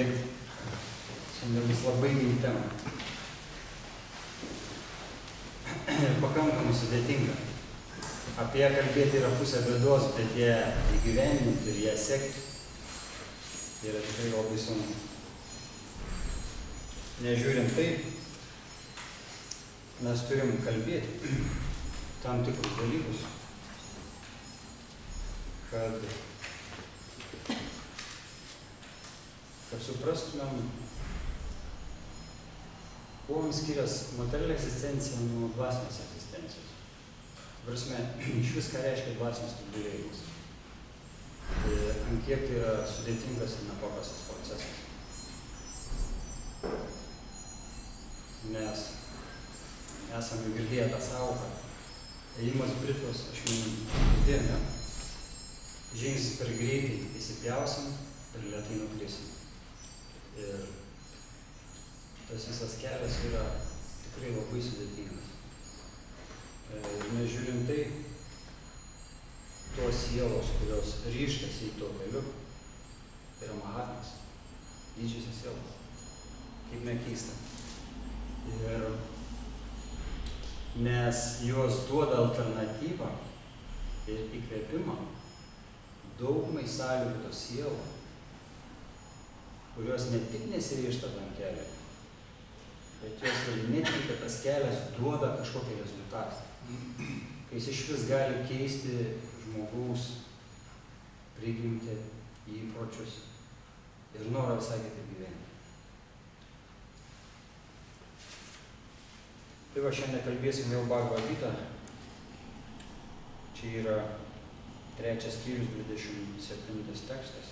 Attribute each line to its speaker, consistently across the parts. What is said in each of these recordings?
Speaker 1: pabėgti. Šiandien bus labai gili tema. Ir pakankamai sudėtinga. Apie ją kalbėti yra pusė bėdos, bet ją įgyvendinti ir ją sekti yra tikrai labai sunku. Nežiūrint taip, mes turim kalbėti tam tikrus dalykus, kad suprastumėm, kuo skiriasi materialinė egzistencija nuo dvasinės egzistencijos. Prasme, iš vis ką reiškia dvasinis tobulėjimas. Ant kiek tai yra sudėtingas ir nepaprastas procesas. Nes esame girdėję tą sąvoką. Ėjimas britvos, aš girdėjome, žingsnis per greitai įsipjausim ir lėtai nukrisim. Ir tas visas kelias yra tikrai labai sudėtingas. Ir nežiūrint tai, tos sielos, kurios ryžtasi į to keliu, yra mahatmas, didžiosios sielos, kaip nekeista. Ir nes jos duoda alternatyvą ir įkvėpimą daugumai sąlygų sielų, kurios ne tik nesiryžta tam keliui, bet jos netiki, kad tas kelias duoda kažkokį rezultatą. Kai jis iš vis gali keisti žmogaus prigimtį, įpročius ir norą visai kitaip gyventi. Tai va, šiandien kalbėsim vėl Bhagavad Gita. Čia yra 3 skyrius, 27 tekstas.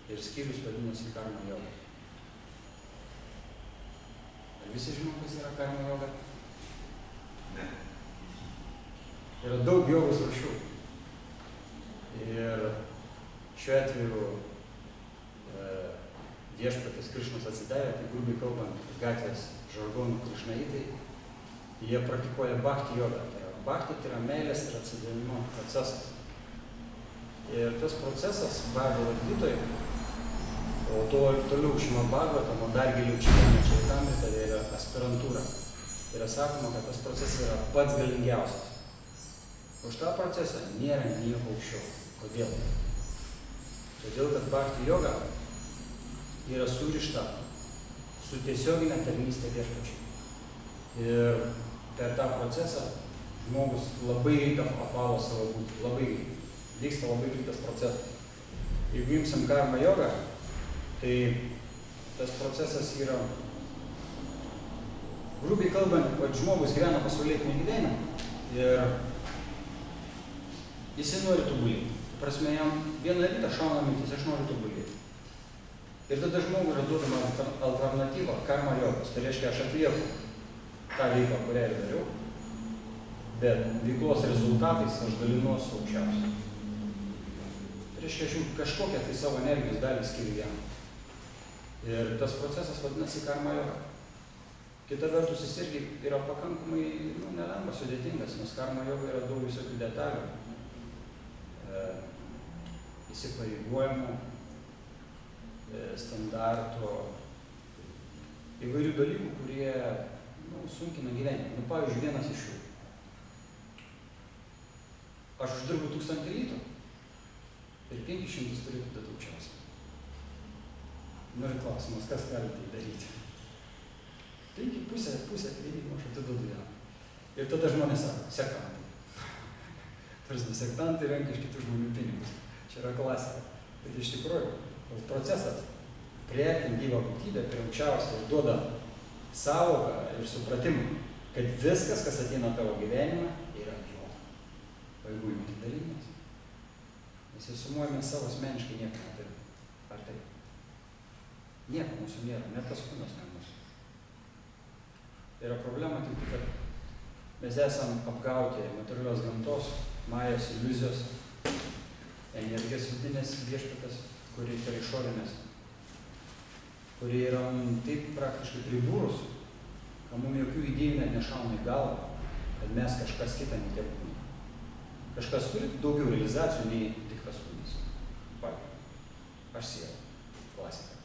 Speaker 1: Ir skyrius vadinasi karma joga. Ar visi žino, kas yra karma joga? Ne. Yra daug jogos rūšių. Ir šiuo atveju viešpatis Krišnas atsidarė, tai grubiai kalbant, gatvės žargonų krišnaitai, jie praktikuoja bhakti jogą. Bhakti tai yra meilės ir atsidavimo procesas. Ir tas procesas Bhagavad Gitoje, o toliau Šrimad Bhagavatam, o dar giliau Čitanya Čaitamrita, tai yra aspirantūra. Tai yra sakoma, kad tas procesas yra pats galingiausias. Už tą procesą nėra nieko aukščiau. Kodėl? Todėl, kad bhakti joga yra surišta su tiesioginė tarnystė viešpačiui. Ir per tą procesą žmogus labai greit apvalo savo būtį, labai greit. Vyksta labai greitas procesas. Jeigu imsim karma jogą, tai tas procesas yra, grubiai kalbant, kad žmogus gyvena pasaulietinį gyvenimą ir jisai nori tobulėti. Prasme, jam vieną rytą šauna mintis, aš noriu tobulėti. Ir tada žmogui yra duodama alternatyva karma jogos. Tai reiškia, aš atlieku tą veiklą, kurią ir dariau, bet veiklos rezultatais aš dalinuosi aukščiausiai. Tai reiškia, aš kažkokią tai savo energijos dalį skiriu jam. Ir tas procesas vadinasi karma joga. Kita vertus, jis irgi yra pakankamai nelengvas, sudėtingas, nes karma joga yra daug visokių detalių. Įsipareigojimų, standartų, įvairių dalykų, kurie sunkina gyvenimą. Pavyzdžiui, vienas iš jų. Aš uždirbu 1000 rytų ir 500 turėtų dėti aukščiausiai. Ir klausimas, kas gali tai daryti? Taigi pusę atlyginimo aš atiduodu jam. Ir tada žmonės sako, sektantai. Tarsi sektantai renka iš kitų žmonių pinigus. Čia yra klasika. Bet iš tikrųjų, procesas priartinti gyvą būtybę prie aukščiausio ir duoda sąvoką ir supratimą, kad viskas, kas ateina tavo gyvenimą, yra jo. O jeigu jų tik dalymas, mes įsumuojame savo asmeniškai nieko neturim. Ar taip? Nieko mūsų nėra, net tas kūnas ne mūsų. Tai yra problema tik, kad mes esam apgauti materialios gamtos, majos, iliuzijos, energijos vidinės viešpatas, kuri yra išorinės, kuri yra taip praktiškai pribūrus, kad mums jokių idėjų net nešauna į galvą, kad mes kažkas kitą netie būtume. Kažkas turi daugiau realizacijų nei tik tas kūnas. Aš siela, klasika.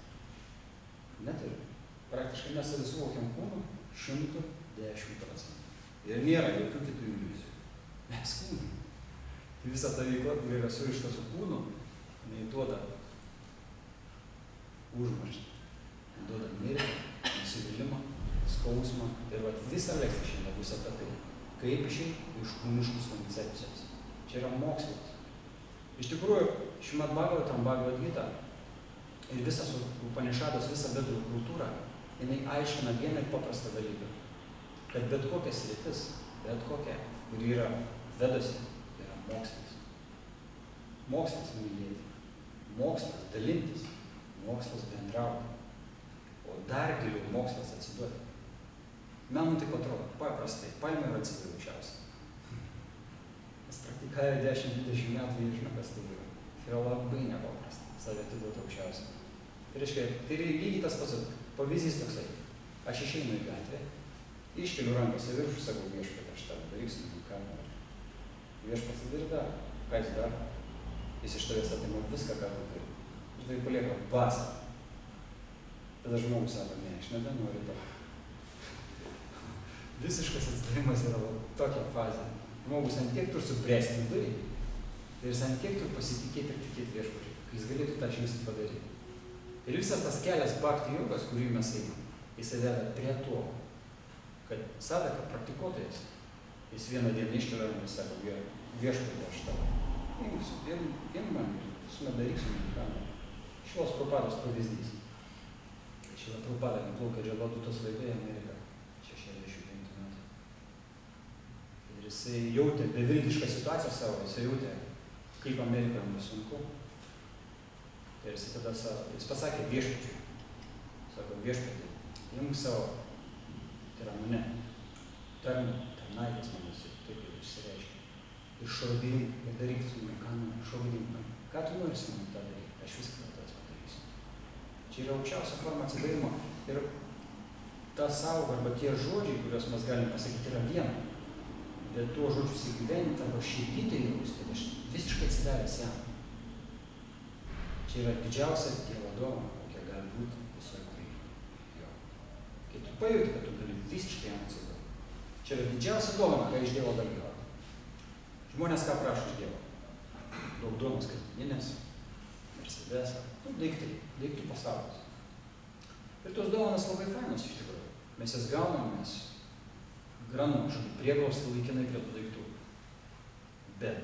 Speaker 1: Neturi. Praktiškai mes savai suvokiam kūną 110%. Ir nėra jokių kitų iliuzijų. Mes kūnai. Visa ta veikla, kuri yra surišta su kūnu, jinai duoda užmarštį, duoda mirtį, nusivylimą, skausmą. Ir vat visa lekcija šiandien bus apie tai, kaip išeiti iš kūniškos koncepcijos. Čia yra mokslas. Iš tikrųjų, Šrimad Bhagavatam, Bhagavad Gita ir visas Upanišadas, visa vedų kultūra, jinai aiškina vieną ir paprastą dalyką, kad bet kokia sritis, bet kokia, kuri yra vedose, yra mokslas. Mokslas mylėti, mokslas dalintis, mokslas bendrauti, o dar giliau mokslas atsiduoti. Man taip atrodo, paprastai, paėmė ir atsidūrė aukščiausiai. Nes praktikavę 10-20 metų jie žino, kas tai yra. Tai yra labai nepaprasta, save atiduoti aukščiausiai. Tai reiškia, tai yra lygiai tas pats pavyzdys toksai. Aš išeinu į gatvę, iškeliu rankas į viršų, sakau viešpatį, aš tau daryksiu, ką nori. Viešpats ir dar, ką jis dar? Jis iš tavęs atima viską, ką tu turi. Ir tai palieka basą. Tada žmogus sako, ne, aš nebenoriu to. Visiškas atsidavimas yra tokia fazė. Žmogus ant tiek turi subręsti vidurį ir jis ant tiek turi pasitikėti ir tikėti viešpačiu, kai jis galėtų tą žingsnį padaryti. Ir visas tas kelias bhakti jogas, kurį mes einam, jis veda prie to, kad sadaka praktikuotojas, jis vieną dieną iškelia ir sako, viešpatį aš tavo. Vien man, visuomet daryksiu, ką nori. Šios Prabhupados pavyzdys. Šila Prabhupada nuplaukė Džavadutos laivai į Ameriką 65 metų. Ir jisai jautė beviltišką situaciją savo, jisai jautė, kaip Amerikoje bus sunku. Ir jisai tada jis pasakė viešpačiui, sako viešpatį, imk savo, tai yra mane, tarnaitis manas, taip ir išsireiškia. Ir šaudink, ir daryk su manimi, ką nori, šaudink man. Ką tu nori su manimi tą daryti? Aš viską tavęs padarysiu. Čia yra aukščiausia forma atsidavimo. Ir ta sąvoka arba tie žodžiai, kuriuos mes galim pasakyti, yra viena. Bet tuo žodžius įgyvendinti arba širdį jausti, kad aš visiškai atsidavęs jam. Čia yra didžiausia Dievo dovana, kokia gali būti visoje kūryboje. Kai tu pajauti, kad tu gali visiškai jam atsidavti. Čia yra didžiausia dovana, ką iš Dievo gali gauti. Žmonės ką prašo iš Dievo? Daug duonos kasdieninės, Mercedesą, daiktų pasaulis. Ir tos dovanas labai fainos iš tikrųjų. Mes jas gaunam, mes granam kažkokį prieglobstį laikinai prie tų daiktų. Bet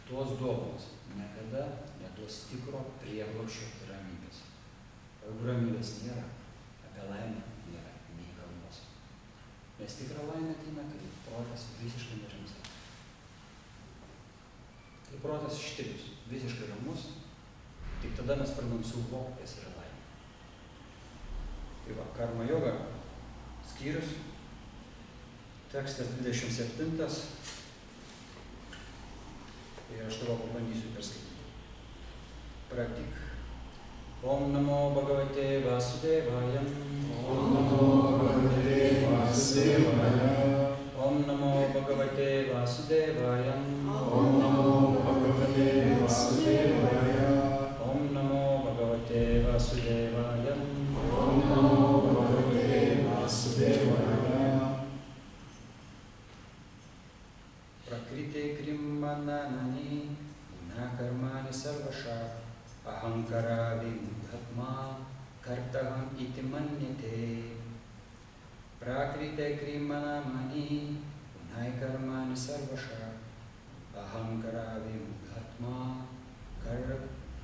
Speaker 1: tos dovanos niekada neduos tikro prieglobsčio ir ramybės. O jeigu ramybės nėra, apie laimę nėra nei kalbos. Nes tikra laimė ateina, kai protas visiškai nerimsta. Kai protas ištirius, visiškai ramus, tik tada mes pradedam suvokti, kas yra laimė. Tai va, karma joga skyrius, tekstas 27, ir aš tavo pabandysiu perskaityti. Praktik. Om namo Bhagavate Vasudevaya.
Speaker 2: Om namo Bhagavate Vasudevaya.
Speaker 1: Om namo Bhagavate Vasudevaya.
Speaker 2: Om namo Bhagavate Vasudevaya.
Speaker 1: Om namo Bhagavate Vasudevaya.
Speaker 2: Om namo Bhagavate Vasudevaya.
Speaker 1: Prakrite krimananani gunakarmani sarvasha ahankara vimudhatma kartaham iti manyate. Prakrite krimanamani gunaikarmani sarvasha ahankara vimudhatma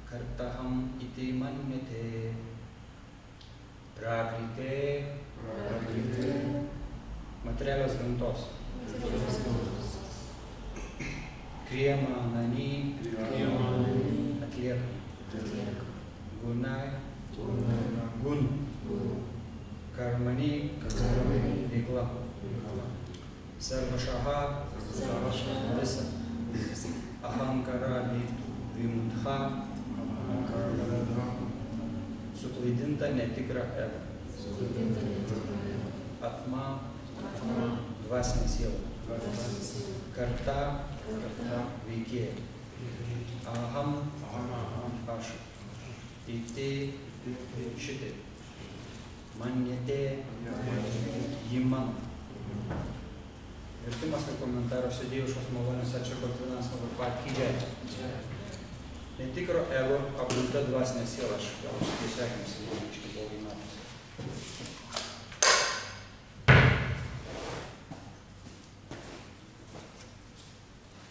Speaker 1: kartaham iti manyate. Prakrite materialios gamtos. Kriyamanani atliekam. Gunai gun. Karmani veikla. Sarvashaha visa. Ahankara vimudha suklaidinta netikra ego. Atma dvasinė siela. Karta veikėja. Aham aš. Iti šitai. Manyate, ji mano. Vertimas ir komentaruose Dieviškos malonės atsargos dvinas patkyžė. Netikro ego apgulta dvasinė siela, aš gal susiekiamas į blogai metus.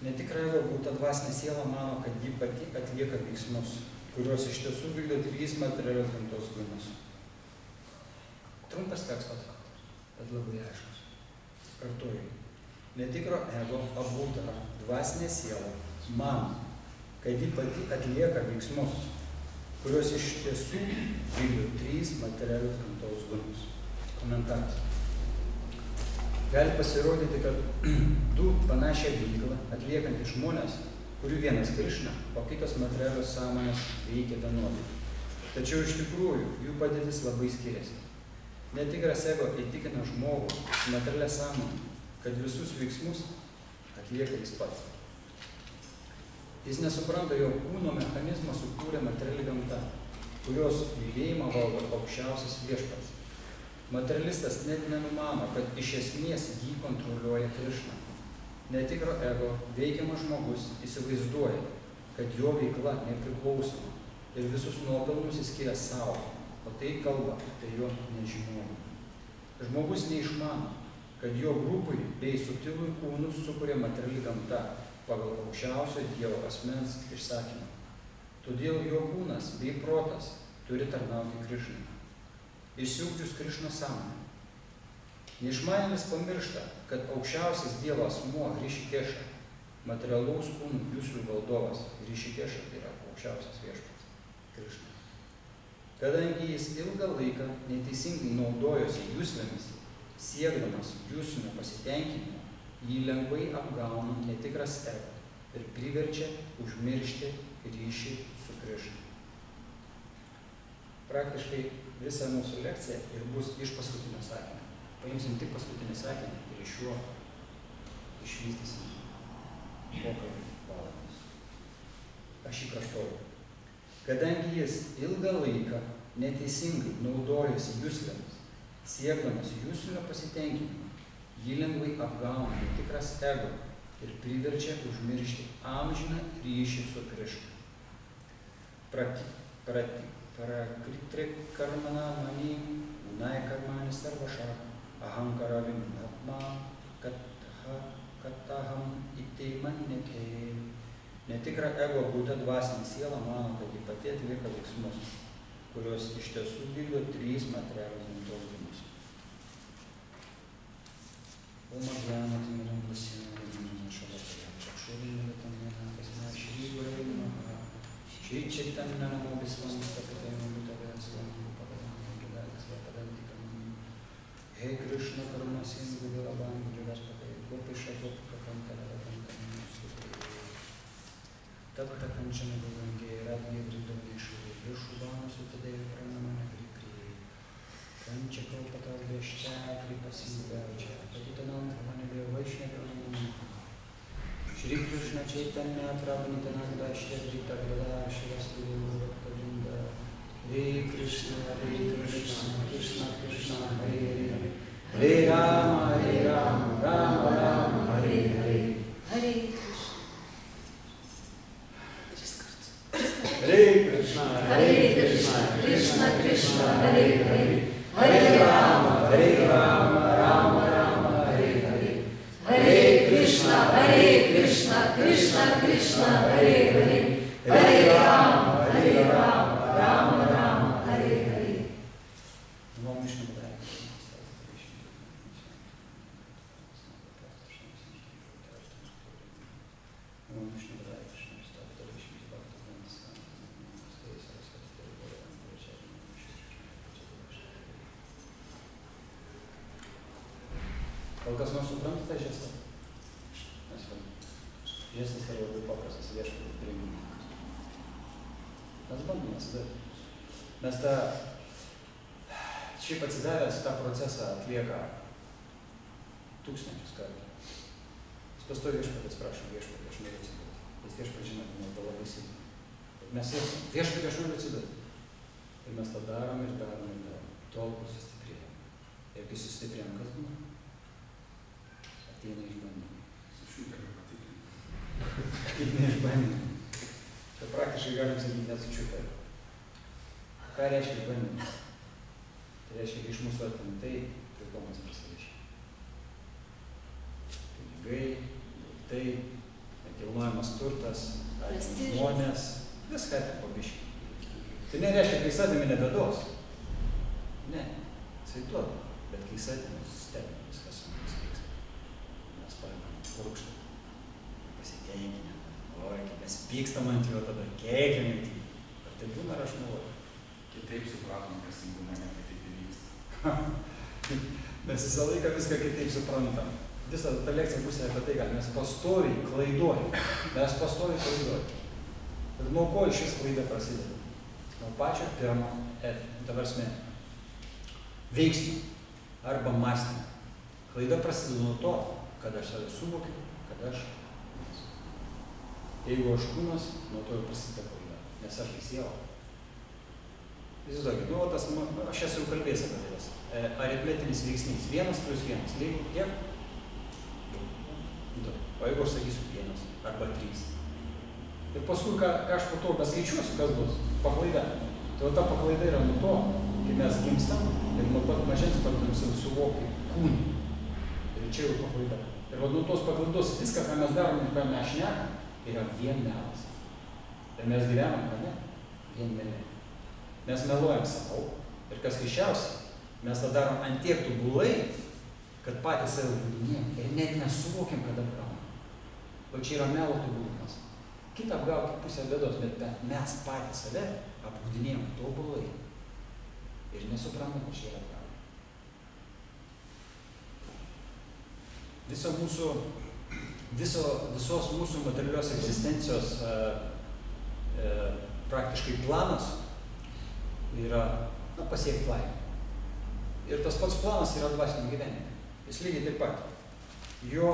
Speaker 1: Netikra ego apgulta dvasinė siela mano, kad ji pati atlieka veiksmus, kuriuos iš tiesų vykdo 3 materialios gamtos kūnus. Trumpas tekstas, bet labai aiškus. Kartuoju. Netikro ego apgulta dvasinė siela mano, kad ji pati atlieka veiksmus, kuriuos iš tiesų vykdo 3 materialios gamtos kūnus. Komentaras. Gali pasirodyti, kad 2 panašią veiklą atliekantys žmonės, kurių vienas Krišna, o kitas materialios sąmonės veikia vienodai. Tačiau iš tikrųjų jų padėtis labai skiriasi. Netikras ego įtikina žmogų materialią sąmonę, kad visus veiksmus atlieka jis pats. Jis nesupranta, jog kūno mechanizmą sukūrė materiali gamta, kurios judėjimą valdo aukščiausias viešpats. Materialistas net nenumano, kad iš esmės jį kontroliuoja Krišna. Netikro ego veikiamas žmogus įsivaizduoja, kad jo veikla nepriklausoma ir visus nuopelnus jis skiria savo, o tai kalba apie jo nežinojimą. Žmogus neišmano, kad jo grupui bei subtilui kūnus sukuria materiali gamta pagal aukščiausio Dievo asmens išsakymą. Todėl jo kūnas bei protas turi tarnauti Krišnai. Išsiugdžius Krišnos sąmonę. Neišmanėlis pamiršta, kad aukščiausias Dievo asmuo Hrishikeša, materialaus kūnų juslių valdovas, Hrishikeša tai yra aukščiausias viešpats Krišna. Kadangi jis ilgą laiką neteisingai naudojosi juslėmis, siekdamas juslinio pasitenkinimo, jį lengvai apgauna netikras ego ir priverčia užmiršti ryšį su Krišna. Praktiškai visa mūsų lekcija ir bus iš paskutinio sakinio. Paimsim tik paskutinį sakinį ir iš juo išvystysim pokalbį valandas. Aš jį kartoju. Kadangi jis ilgą laiką neteisingai naudojosi juslėmis, siekdamas juslinio pasitenkinimo, jį lengvai apgauna netikras ego ir priverčia užmiršti amžiną ryšį su Krišna. Prakritrik karmana mani, unai karmani sarvaša, ahankara vimhatma, kataham iti manneke. Netikra ego būta dvasinė siela mano, kad ji pati atlieka veiksmus, kurios iš tiesų vykdo 3 materialios gamtos kūnus. Oma gyvena timiram vasina, šalataya, čakšuvinė tamina, kasna šrygurė, Shri Chaitanya Namo Visvam Stapatayam Bhutavaya Swamu Papadam Gidaya Svapadantikam He Krishna Karuna Sindhu Vilavam Vilaspatay Gopisha Gopukam Karavakankam Stupay Tata Kanchana Vilange Radhya Vrindavaneshuri Vishubhana Sutadevi Pranamana Gripri Kanchakopata Vishcha Kripasingaja Patitanam Pranamana Vaishnava Shri Krishna Chaitanya Prabhu Nityananda Shri Advaita Gadadhara Shivasti Bhakta Vrinda Hare Krishna Krishna Krishna Hare Hare Hare Rama Rama Rama Hare Hare Hare Krishna Krishna Krishna Hare Hare Hare Rama Rama Rama Hare Hare Hare Krishna Krishna Krishna Hare Hare Hare Rama Rama Rama Hare Hare. Gal kas nors supranta tą žestą? Žestas yra labai paprastas viešpaties priėmimas. Mes bandome atsidavti. Mes šiaip atsidavęs tą procesą atlieka tūkstančius kartų. Jis pastovi viešpatės prašo viešpatį, aš noriu atsidavti. Jis viešpatį žino, kad mes labai silpni. Bet mes viešpatį aš noriu atsidavti. Ir mes tą darom ir darom ir darom. Tol, kol sustiprėsime. Ir kai sustiprėjom, kas būna? Ateina išbandymai. Ateina išbandymai. Tai praktiškai galim sakyti net sučiupę. Ką reiškia išbandymas? Tai reiškia, kai iš mūsų atima tai ko mes prasivešime. Pinigai, tai, nekilnojamas turtas, žmonės, viską atima po biškį. Tai nereiškia, kai jis atėmė nebedos. Ne, jisai duoda, bet kai jis atėmė, stebime viskas su mums vyksta. Mes paimam purkštą, pasitenkinę, oi, kaip mes pykstam ant jo, tada keikiam ant jį. Ar tai būna, ar aš meluoju?
Speaker 2: Kitaip supratom dvasingumą, ne kitaip įvyksta.
Speaker 1: Mes visą laiką viską kitaip suprantam. Visa ta lekcija bus apie tai, kad mes pastoviai klaiduojam. Mes pastoviai klaiduojam. Ir nuo ko šis klaida prasideda? Nuo pačio pirmo veiksmo arba mąstymo. Klaida prasideda nuo to, kad aš save suvokiu, kad aš esu. Jeigu aš kūnas, nuo to ir prasideda klaida, nes aš tai siela. Įsivaizduokit, aš esu jau kalbėjęs apie tai. Aritmetinis veiksnys. 1 + 1 lygu kiek? 2. O jeigu aš sakysiu 1 arba 3. Ir paskui, ką aš po to beskaičiuosiu, kas bus? Paklaida. Tai ta paklaida yra nuo to, kai mes gimstam ir nuo pat mažens pradedam save suvokti kūnį. Ir čia jau paklaida. Ir nuo tos paklaidos viską, ką mes darom ir ką mes šnekam, yra vien melas. Ir mes gyvenam, ką ne? Vien melė. Mes meluojam savo. Ir kas keisčiausia, mes tą darom ant tiek tobulai, kad patys save apgaudinėjam ir net nesuvokiam, kad apgaunam. O čia yra melo tobulumas. Kita apgauti pusę bėdos, bet mes patys save apgaudinėjam tobulai. Ir nesuprantam, kad čia yra apgaudinė. Visos mūsų materialios egzistencijos praktiškai planas yra pasiekti laimę. Ir tas pats planas yra dvasiniam gyvenime. Jis lygiai taip pat. Jo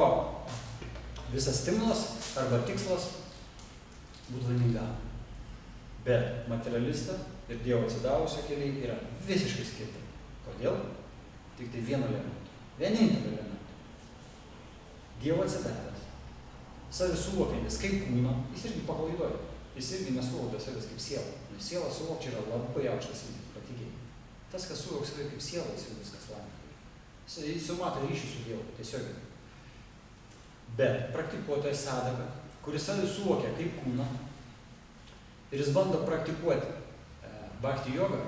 Speaker 1: visas stimulas arba tikslas būtų laimingam. Bet materialistą ir Dievo atsidavusio keliai yra visiškai skirtingi. Kodėl? Tik tai vieno elemento. Vienintelio elemento. Dievo atsidavęs. Savi suvokiantis kaip kūno, jis irgi paklaidoja. Jis irgi nesuvokia savęs kaip siela. Nes siela suvokčia yra labai aukštas lygis, patikėjai. Tas, kas suvoks save kaip siela, jis jau viskas laimė. Jis jau mato ryšį su Dievu, tiesiog. Bet praktikuotojas sadaka, kuris save suvokia kaip kūną, ir jis bando praktikuoti bhakti jogą,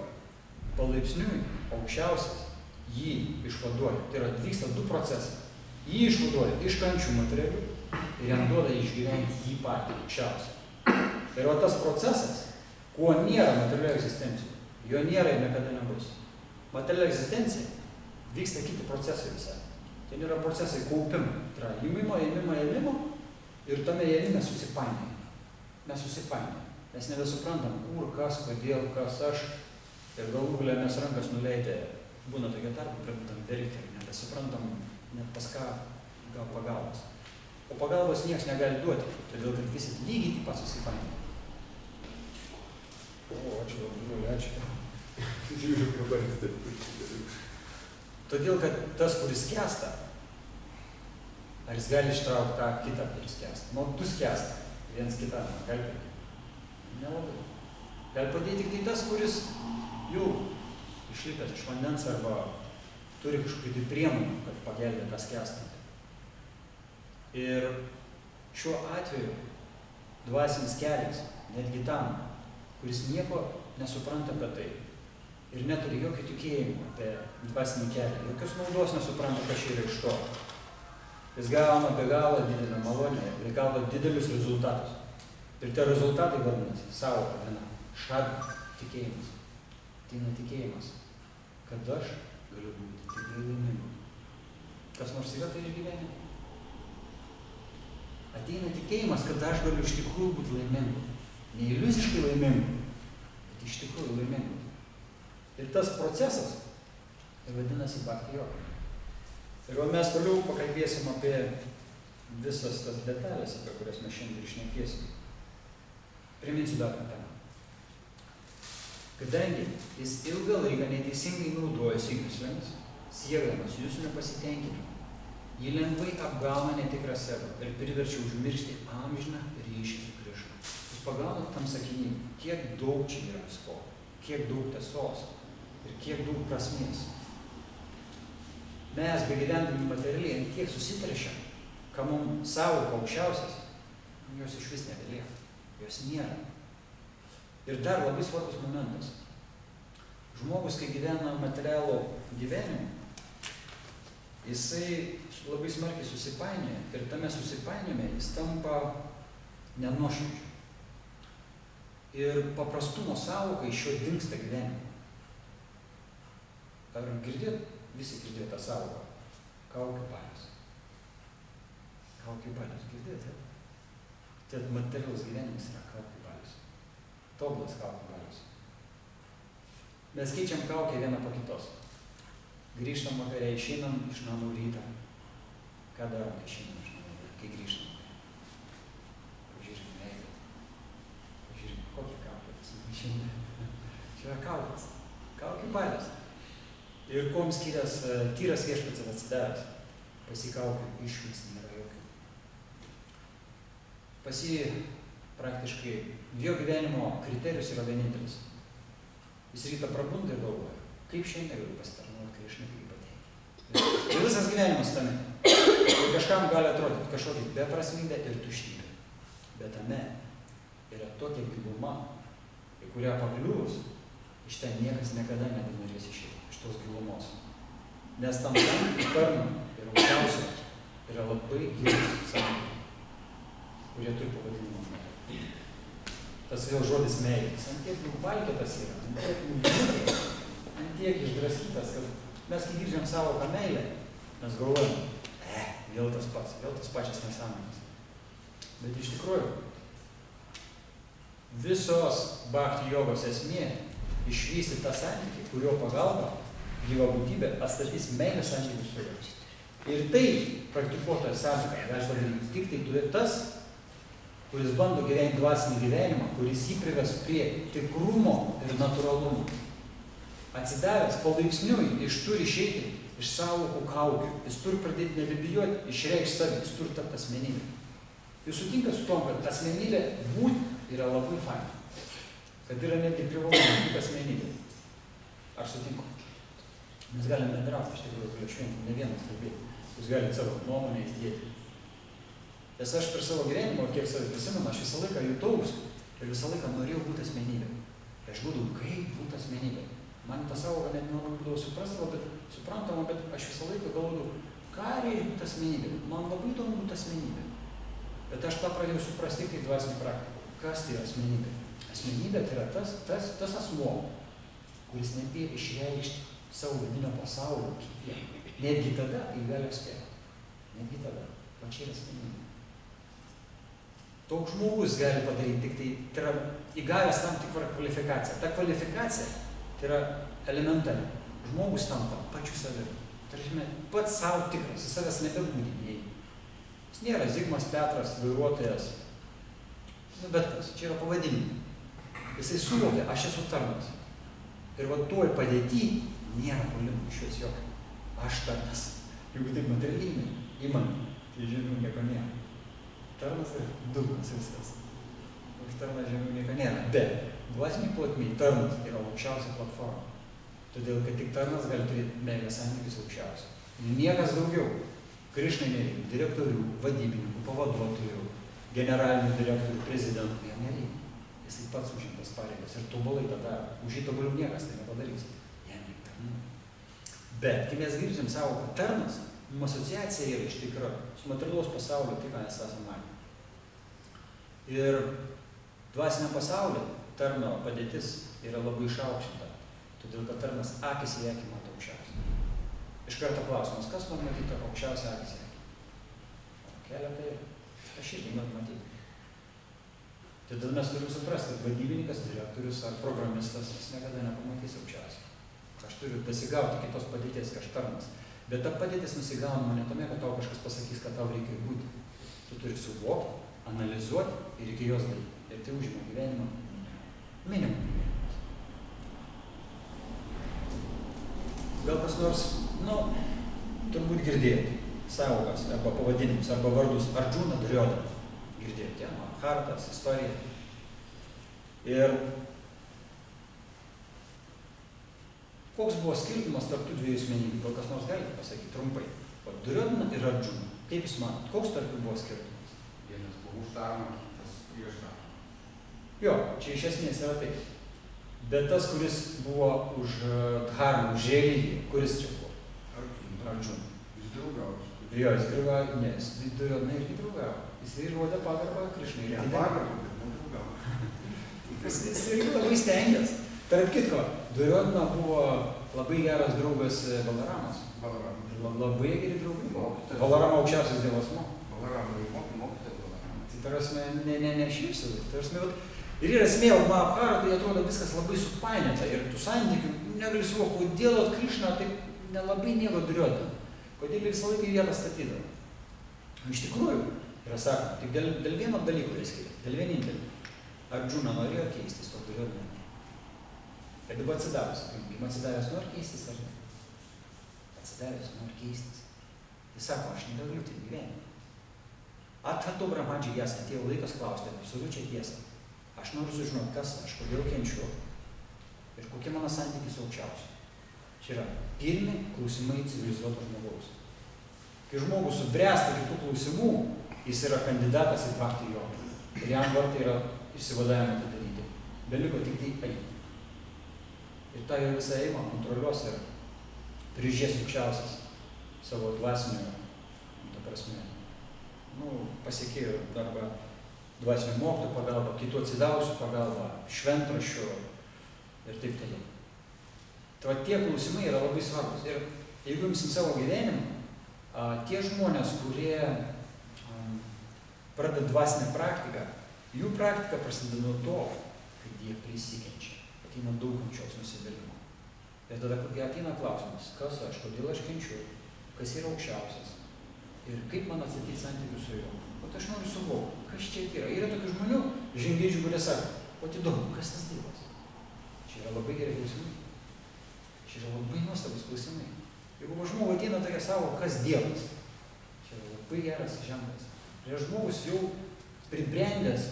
Speaker 1: palaipsniui aukščiausias jį išvaduoja. Tai yra vyksta 2 procesai. Jį išvaduoja iš kančių materialių ir jam duoda išgyventi jį patį aukščiausią. Ir tas procesas, kuo nėra materialio egzistencijų, jo nėra ir niekada nebus. Materialio egzistencija vyksta kiti procesai visai. Tai nėra procesai kaupimo. Tai yra įmimo, ėmimo ir tame ėmime susipainėjame. Mes susipainėjame. Mes nebesuprantam, kur, kas, kodėl, kas aš. Ir galų gale mes rankas nuleidę, būna tokie tarpai, pradedam verkti ir nebesuprantam net pas ką gal pagalbos. O pagalbos niekas negali duoti, todėl kad visi lygiai taip pat susipainėja.
Speaker 2: Ačiū, ačiū. Žiūriu, kabaris taip.
Speaker 1: Todėl, kad tas, kuris skęsta, ar jis gali ištraukti tą kitą, kuris skęsta? Nu, du skęsta, viens kitą, gali padėti? Nelabai. Gali padėti tik tai tas, kuris jau išlipęs iš vandens arba turi kažkokį tai priemonių, kad pagelbė tą skęstantį. Ir šiuo atveju dvasinis kelias, netgi tam, kuris nieko nesupranta apie tai ir neturi jokio tikėjimo apie dvasinį kelią, jokios naudos nesupranta, kas čia yra iš to. Jis gauna be galo didelę malonę ir gauna didelius rezultatus. Ir tie rezultatai vadinasi savo viena šad tikėjimas. Ateina tikėjimas, kad aš galiu būti tikrai laimingu. Kas nors yra tai išgyvenime? Ateina tikėjimas, kad aš galiu iš tikrųjų būti laimingu. Ne iliuziškai laimingu, bet iš tikrųjų laimingu. Ir tas procesas vadinasi bhakti yoga. Ir mes toliau pakalbėsim apie visas tas detalės, apie kurias mes šiandien išnekėsim. Priminsiu dar kartą. Kadangi jis ilgą laiką neteisingai naudojasi juslėmis, siekdamas jūsų nepasitenkinimo, jį lengvai apgauna netikras ego ir priverčia užmiršti amžiną ryšį su Krišna. Jūs pagaunat tam sakinį, kiek daug čia yra visko, kiek daug tiesos ir kiek daug prasmės. Mes, begyvendami materialiai, ant tiek susitrešiam, ką mums sąvoka aukščiausias, jos iš vis nebelieka, jos nėra. Ir dar labai svarbus momentas. Žmogus, kai gyvena materialų gyvenimą, jisai labai smarkiai susipainioja ir tame susipainiojime jis tampa nenuoširdžiu. Ir paprastumo sąvoka iš jo dingsta gyvenime. Ar girdėt? Visi girdėt tą sąvoką? Kaukių balius. Kaukių balius, girdėt? Tai materialus gyvenimas yra kaukių balius. Tobulas kaukių balius. Mes keičiam kaukę vieną po kitos. Grįžtam vakare, išeinam iš namų rytą. Ką darom, kai išeinam iš namų rytą, kai grįžtam? Pažiūrėkime veidą. Pažiūrėkime, kokį kaukę išeinam. Čia yra kaukės. Kaukių balius. Ir kuom skirias tyras viešpats atsidavęs. Pas jį kaukių išvis nėra jokių. Pas jį praktiškai jo gyvenimo kriterijus yra vienintelis. Jis rytą prabunda ir galvoja, kaip šiandien galiu pasitarnauti, kai aš negaliu pateikti. Ir visas gyvenimas tame. Ir kažkam gali atrodyti kažkokį beprasmybę ir tuštybę. Bet tame yra tokia giluma, į kurią pakliuvus, iš ten niekas niekada nebenorės išeiti. Tos gilumos. Nes tam tarnam ir aukščiausia yra labai gilus santykiai, kurie turi pavadinimą meilė. Tas vėl žodis meilės. Ant tiek nuvalkėtas yra, ant tiek išdraskytas, kad mes, kai girdžiam savoką meilę, mes galvojam, vėl tas pačias nesąmonės. Bet iš tikrųjų, visos bhakti jogos esmė išvysti tą santykį, kurio pagalba gyva būtybė atstatys meilės santykius su juo. Ir tai praktikuotojas santykiai gali padaryti tik tai turi tas, kuris bando gyventi dvasinį gyvenimą, kuris jį prives prie tikrumo ir natūralumo. Atsidavęs palaipsniui, jis turi išeiti iš sąvokų kaukių, jis turi pradėti nebebijoti, išreikšti savį, jis turi tapti asmenybę. Jūs sutinkat su tom, kad asmenybė būti yra labai faina. Kad yra netgi privaloma būti asmenybė. Ar sutinku? Mes galime bendrauti, iš tikrųjų, prie šventų, ne vienas kalbėti. Jūs galite savo nuomonę įdėti. Nes aš per savo gyvenimą, kiek savai prisimenu, aš visą laiką jutaus ir visą laiką norėjau būti asmenybė. Aš būdavau, kaip būti asmenybė. Man tą savoką net nelabai būdavo suprantama, bet aš visą laiką galvodavau, ką reikia būti asmenybė. Man labai įdomu būti asmenybė. Bet aš tą pradėjau suprasti kaip dvasinį praktiką. Kas tai yra asmenybė? Asmenybė tai yra tas asmuo, kuris nebėra išreikšti savo vidinio pasaulio kitiem. Netgi tada jį gali apspėti. Netgi tada. O čia yra asmenybė. Toks žmogus gali padaryti tik tai yra įgavęs tam tikrą kvalifikaciją. Ta kvalifikacija tai yra elementari. Žmogus tampa pačiu savimi. Tarkime, pats savo tikras, jis savęs nebebūdinėjai. Jis nėra Zigmas Petras, vairuotojas. Bet kas, čia yra pavadinimai. Jisai suvokia, aš esu tarnas. Ir va toj padėty nėra puolimų iš jos jokio. Aš tarnas. Jeigu taip materialiai įman, tai žemiau nieko nėra. Tarnas ir dugnas viskas. Už tarną žemiau nieko nėra. Bet dvasiniai plotmiai tarnas yra aukščiausia platforma. Todėl, kad tik tarnas gali turėti meilės santykius aukščiausią. Niekas daugiau. Krišnai nereikia direktorių, vadybininkų, pavaduotojų, generalinių direktorių, prezidentų. Jam nereikia. Jisai pats užimtas pareigas ir tobulai tada, už jį tobuliau niekas tai nepadarys. Jam reikia tarnų. Bet, kai mes girdžiam savo, kad tarnas, mums asociacija yra iš tikrųjų su materialaus pasaulio, tai ką mes esame matę. Ir dvasiniam pasaulyje tarno padėtis yra labai išaukštinta, todėl kad tarnas akis į akį mato aukščiausią. Iš karto klausimas, kas man matyti aukščiausią akis į akį? Keletą ir aš irgi noriu matyti. Todėl mes turim suprasti, kad vadybininkas, direktorius ar programistas jis niekada nepamatys aukščiausiai. Aš turiu pasigauti kitos padėties, kad aš tarnas. Bet ta padėtis nusigauna ne tame, kad tau kažkas pasakys, kad tau reikia būti. Tu turi suvokti, analizuoti ir iki jos daryti. Ir tai užima gyvenimą minimum. Gal kas nors
Speaker 3: nu, turbūt girdėjote sąvokas arba pavadinimus, arba vardus Ardžuna, Duryodhana. Girdėjote, ja? Mahabharatas, istorija. Ir koks buvo skirtumas tarp tų dviejų asmenybių? Gal kas nors galite pasakyti trumpai? Duryodhana ir Ardžuna. Kaip jūs manot, koks tarp jų buvo skirtumas?
Speaker 2: Vienas buvo už dharmą, kitas prieš dharmą.
Speaker 3: Jo, čia iš esmės yra taip. Bet tas, kuris buvo už dharmą, už religiją, kuris čia buvo? Ardžuna.
Speaker 2: Jis draugavo.
Speaker 3: Jo, jis draugavo, nes Duryodhana irgi draugavo. Jis įrodė pagarbą Krišnai.
Speaker 2: Ne pagarbą, bet nedraugavo.
Speaker 3: Jis irgi labai stengės. Tarp kitko, Duryodhana buvo labai geras draugas Balaramas. Labai geri draugai. Balarama aukščiausias dievas moko.
Speaker 2: Balarama mokyti Balarama.
Speaker 3: Tai tarasme, ne šiaip savai. Tarasme, ir yra esmė, Mahabharata, tai atrodo viskas labai supainiota. Ir tų santykių negali suvokti, kodėl Krišna taip nelabai mėgo Duryodhaną. Kodėl visą laiką į vietą statydavo. Iš tikrųjų, yra sakoma, tik dėl vieno dalyko jie skiria. Dėl vienintelio. Ardžuna norėjo keistis, o Duryodhana ne. Ir dabar atsidavęs. Atsidavęs nori keistis ar ne? Atsidavęs nori keistis. Jis sako, aš negaliu taip gyventi. Athato Brahmadžijas atėjo laikas klausti absoliučiai tiesą. Aš noriu sužinoti, kas aš, kodėl kenčiu ir kokie mano santykiai su aukščiausiu. Čia yra pirmi klausimai civilizuoto žmogaus. Kai žmogus subręsta kitų klausimų, jis yra kandidatas į bhakti jogą. Ir jam vartai yra išsivadavimą tai daryti. Beliko tik tai eiti. Ir tą jo visą eimą kontroliuos ir prižiūrės aukščiausias savo dvasinio, ta prasme, pasiekėjų arba dvasinio mokytojų pagalba, kitų atsidavusių pagalba, šventraščių ir taip toliau. Tai tie klausimai yra labai svarbus. Ir jeigu imsim savo gyvenimą, tie žmonės, kurie pradeda dvasinę praktiką, jų praktika prasideda nuo to, kad jie prisikenčia. Ateina daug kančios nusidėlimo. Ir tada ateina klausimas, kas aš, kodėl aš kenčiu, kas yra aukščiausias ir kaip man atstatyti santykius su juo. Vat aš noriu suvokti, kas čia yra. Yra tokių žmonių, žingeidžių, kurie sako, o įdomu, kas tas Dievas? Čia yra labai geri klausimai. Čia yra labai nuostabus klausimai. Jeigu žmogus ateina tokia savo, kas Dievas, čia yra labai geras ženklas. Ir žmogus jau pribrendęs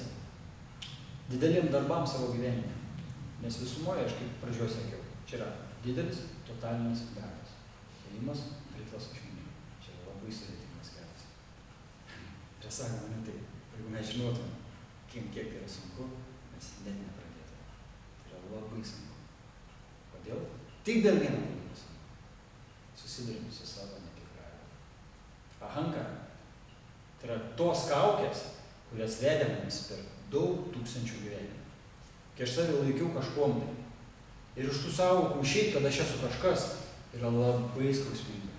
Speaker 3: dideliem darbam savo gyvenime. Nes visumoje, aš kaip pradžioje sakiau, čia yra didelis totalinis darbas. Ėjimas pritlas ašmenį. Čia yra labai sudėtingas kelias. Ir sakoma, ne taip. Jeigu mes žinotume, kiek tai yra sunku, mes net nepradėtume. Tai yra labai sunku. Kodėl? Tik dėl vieno dalyko sunku. Susidurime su savo netikrąja. Ahankara. Tai yra tos kaukės, kurias vedė mumis per daug tūkstančių gyvenimų. Kai aš save laikiau kažkuom tai. Ir iš tų sąvokų išeit, kad aš esu kažkas, yra labai skausminga.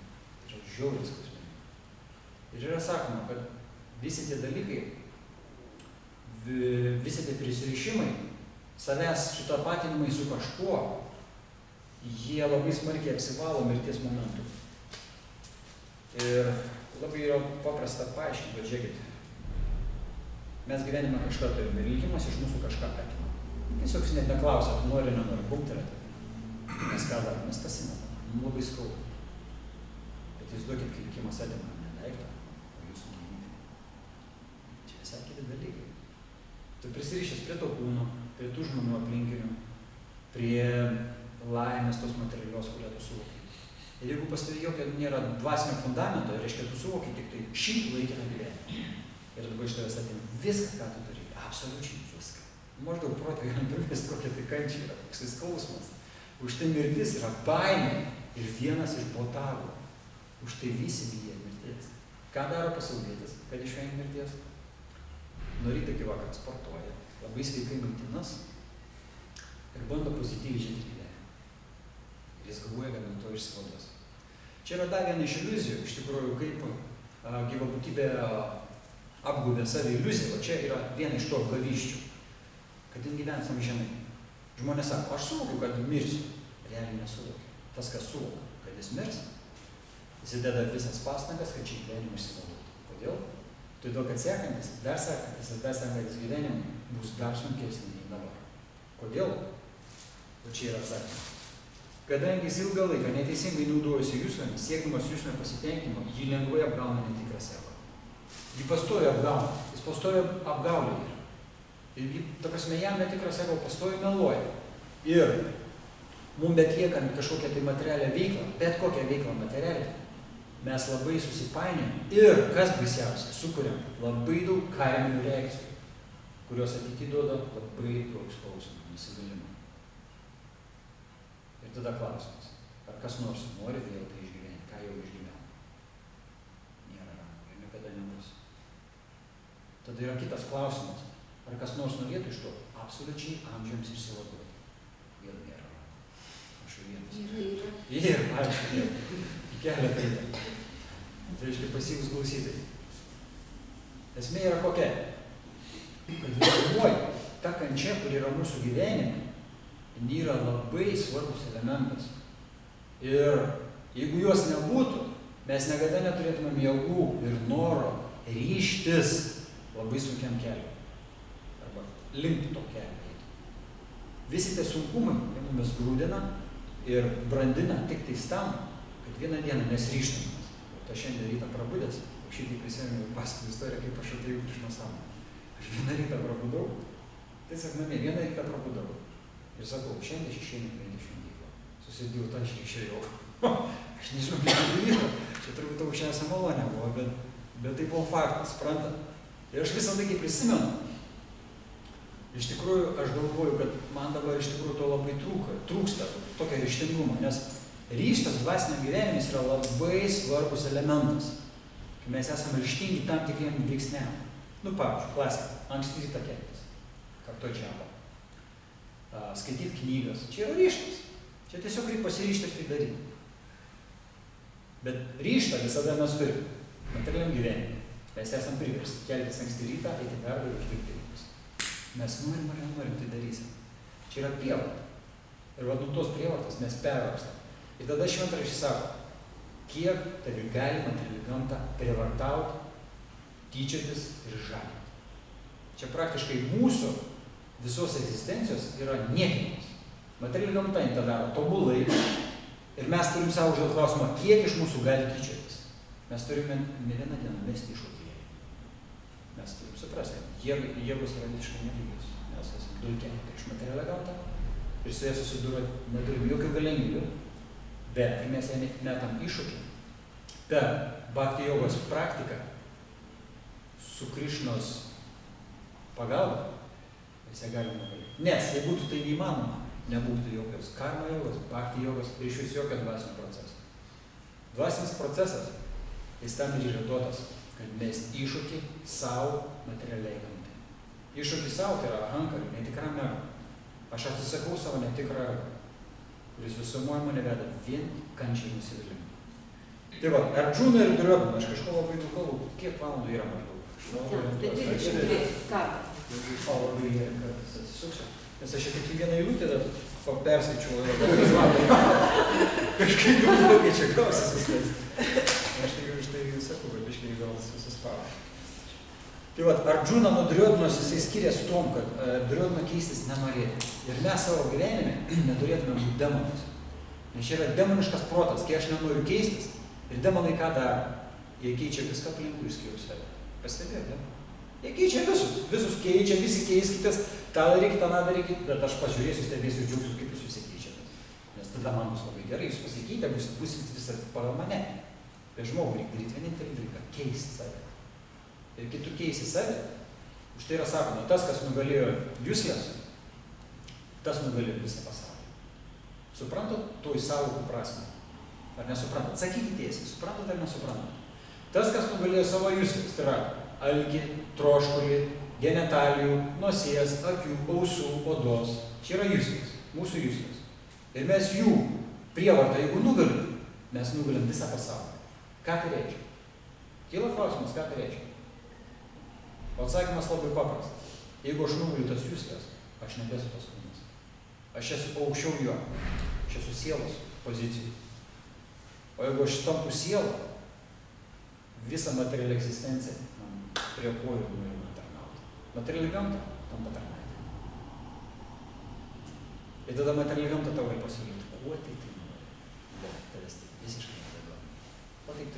Speaker 3: Tai yra žiauriai skausminga. Ir yra sakoma, kad visi tie dalykai, visi tie prisirišimai, savęs sutapatinimai su kažkuo, jie labai smarkiai apsivalo mirties momentu. Ir labai yra paprasta paaiškinti, bet žiūrėkit, mes gyvenime kažką turime ir likimas iš mūsų kažką atima. Tiesiog net neklausia, tu nori, nenori, bumtelėti. Mes ką darom, mes pasimetam, mums labai skauda. Bet jūs duokit, kai likimas atima ne daiktą, o jūsų gyvybę. Čia visai kiti dalykai. Tu prisirišęs prie to kūno, prie tų žmonių aplinkinių, prie laimės tos materialios, kurią tu suvoki. Ir jeigu pas tavai jokio nėra dvasinio fundamento, reiškia, tu suvoki tik tai šį laikiną gyvenimą. Ir dabar iš tavęs atima viską, ką tu darai, absoliučiai viską. Maždaug protė galim primesti, kokia tai kančia yra, koks tai skausmas. Už tai mirtis yra baimė ir vienas iš botagų. Už tai visi bijo mirties. Ką daro pasaulietis, kad išvengia mirties? Nuo ryto iki vakaro sportuoja, labai sveikai maitinas ir bando pozityviai žiūrėti gyvenimą. Ir jis galvoja, kad nuo to išsivaduos. Čia yra dar viena iš iliuzijų, iš tikrųjų, kaip gyva būtybė apgaubė save iliuziją, o čia yra viena iš to apgavyščių. Kad jis gyvens amžinai. Žmonės sako, aš suvokiu, kad mirsiu. Realiai nesuvokiu. Tas, kas suvokia, kad jis mirs, jis deda visas pastangas, kad čia gyvenimą išsivaduotų. Kodėl? Todėl, kad sekantis, dar sekantis gyvenimai bus dar sunkesnį nei dabar. Kodėl? O čia yra atsakymas. Kadangi jis ilgą laiką neteisingai naudojasi juslėmis, siekdamas juslinio pasitenkinimo, jį lengvai apgauna netikras ego. Jį pastovi apgauna, jis pastovi apgaulė yra. Ir ta prasme, jam netikras ego pastovi meluoja. Ir mums betliekant kažkokią tai materialią veiklą, bet kokią veiklą materialią, mes labai susipainiam ir, kas baisiausia, sukuriam labai daug karminių reakcijų, kurios ateityje duoda labai daug skausmo, nusivylimą. Ir tada klausimas, ar kas nors nori vėl tai išgyventi, ką jau išgyveno? Nėra ramu ir niekada nebus. Tada yra kitas klausimas, ar kas nors norėtų iš to absoliučiai amžiams išsivaduoti? Vėl nėra ramu. Aš jau vienas. Ir, aišku, keletą įtą. Tai reiškia pasyvus klausytojai. Esmė yra kokia? Kad visuoji, ta kančia, kur yra mūsų gyvenime, yra labai svarbus elementas. Ir jeigu jos nebūtų, mes niekada neturėtumėm jėgų ir noro ryžtis labai sunkiam keliu. Arba link to kelio. Visi tie sunkumai mumis grūdina ir brandina tik tais tam, kad vieną dieną mes ryžtumės. Ta šiandien rytą prabudęs, šitį prisimenu pasakų istoriją, kaip aš atėjau prieš nesąmonę. Aš vieną rytą prabudau, tiesiog namie, vieną rytą prabudau. Ir sakau, šiandien išeinu į šventyklą. Susidėjau tą aš išėjau. Aš nežinau, kaip tai vyko. Čia turbūt aukščiausia malonė buvo, bet tai buvo faktas, suprantat. Ir aš visą laikį prisimenu. Iš tikrųjų, aš galvoju, kad man dabar iš tikrųjų to labai trūksta, tokio ryžtingumo, nes ryžtas dvasiniam gyvenime yra labai svarbus elementas, kai mes esame ryžtingi tam tikriem veiksniam. Nu, pavyzdžiui, klasika, anksti rytą keltis, kartu džiapą, skaityti knygas. Čia yra ryžtas. Čia tiesiog reikia pasiryžti ir tai daryti. Bet ryžtą visada mes turime. Materialiam gyvenime. Mes esam priversti keltis anksti rytą, eiti darbą ir uždirbti pinigus. Mes norim ar nenorim tai darysim. Čia yra prievarta. Ir nuo tos prievartos mes pervarstam. Ir tada šventraštis sako, kiek tavi gali materiali gamta prievartauti, tyčiotis ir žalinti. Čia praktiškai mūsų visos egzistencijos yra niekinimas. Materiali gamta tą daro tobulai ir mes turim savo užduoti klausimą, kiek iš mūsų gali tyčiotis. Mes turime ne vieną dieną mesti iššūkį. Mes turim suprasti, kad jėgos yra visiškai nelygios. Mes esame dulkėję prieš materialią gamtą ir su jie susidūroti neturim jokių galimybių. Bet kai mes metam iššūkį, per bhakti jogos praktiką su Krišnos pagalba, mes ją galime nugalėti. Nes jei būtų tai neįmanoma, nebūtų jokios karma jogos, bhakti jogos ir iš vis jokio dvasinio proceso. Dvasinis procesas, jis tam ir yra duotas, kad mes iššūkį savo materialiai gamtai. Iššūkį savo tai yra ahankara, netikram ego. Aš atsisakau savo netikrą ego, kuris visumoje mane veda vien kančiai nusivylimą. Tai va, Arjuna ir Duryodhana, aš kažko labai daug kalbu, kiek valandų yra maždaug?
Speaker 4: Tai 22 kartą.
Speaker 3: O, labai gerai, kad atsisuksiu. Nes aš tik į vieną eilutę perskaičiau ir kažkaip daugiau čia gausis viskas. Aš tik už tai sakau, kad biškai gal susispavo. Tai va, Arjuna nuo Duryodhanos jisai skiriasi tom, kad Duryodhana keistis nenorėtų. Ir mes savo gyvenime neturėtume būti demonais. Nes čia yra demoniškas protas, kai aš nenoriu keistis. Ir demonai ką daro? Jie keičia viską aplinkui išskyrus save. Pastebėjote? Jie keičia visus keičia, visi keiskitės, tą darykit, tą darykit, bet aš pažiūrėsiu, stebėsiu, džiaugsiu, kaip jūs visi keičiate. Nes tada man bus labai gerai, jūs pasikeitę, būsit visą pagal mane. Bet žmogų reikia daryti vienintelį dalyką - keisti save. Ir kai tu keisi save, už tai yra sakoma, tas, kas nugalėjo juslės, tas nugalėjo visą pasaulį. Suprantat to į savo prasmę? Ar nesuprantat? Sakykite tiesiai, suprantat ar nesuprantat? Tas, kas nugalėjo savo juslės, tai yra alkį, troškulį, genitalijų, nosies, akių, ausų, odos. Čia yra juslės, mūsų juslės. Ir mes jų prievartą, jeigu nugalim, mes nugalim visą pasaulį. Ką tai reiškia? Kyla klausimas, ką tai reiškia? O atsakymas labai paprastas. Jeigu aš nugaliu tas juslės, aš nebesu tas kūnas. Aš esu aukščiau jo. Aš esu sielos pozicijų. O jeigu aš tampu sielą, visą materialią egzistenciją prie kojų norime tarnauti. Materiali gamta tampa tarnaitė. Ir tada materiali gamta tau gali pasiūlyti, kuo tai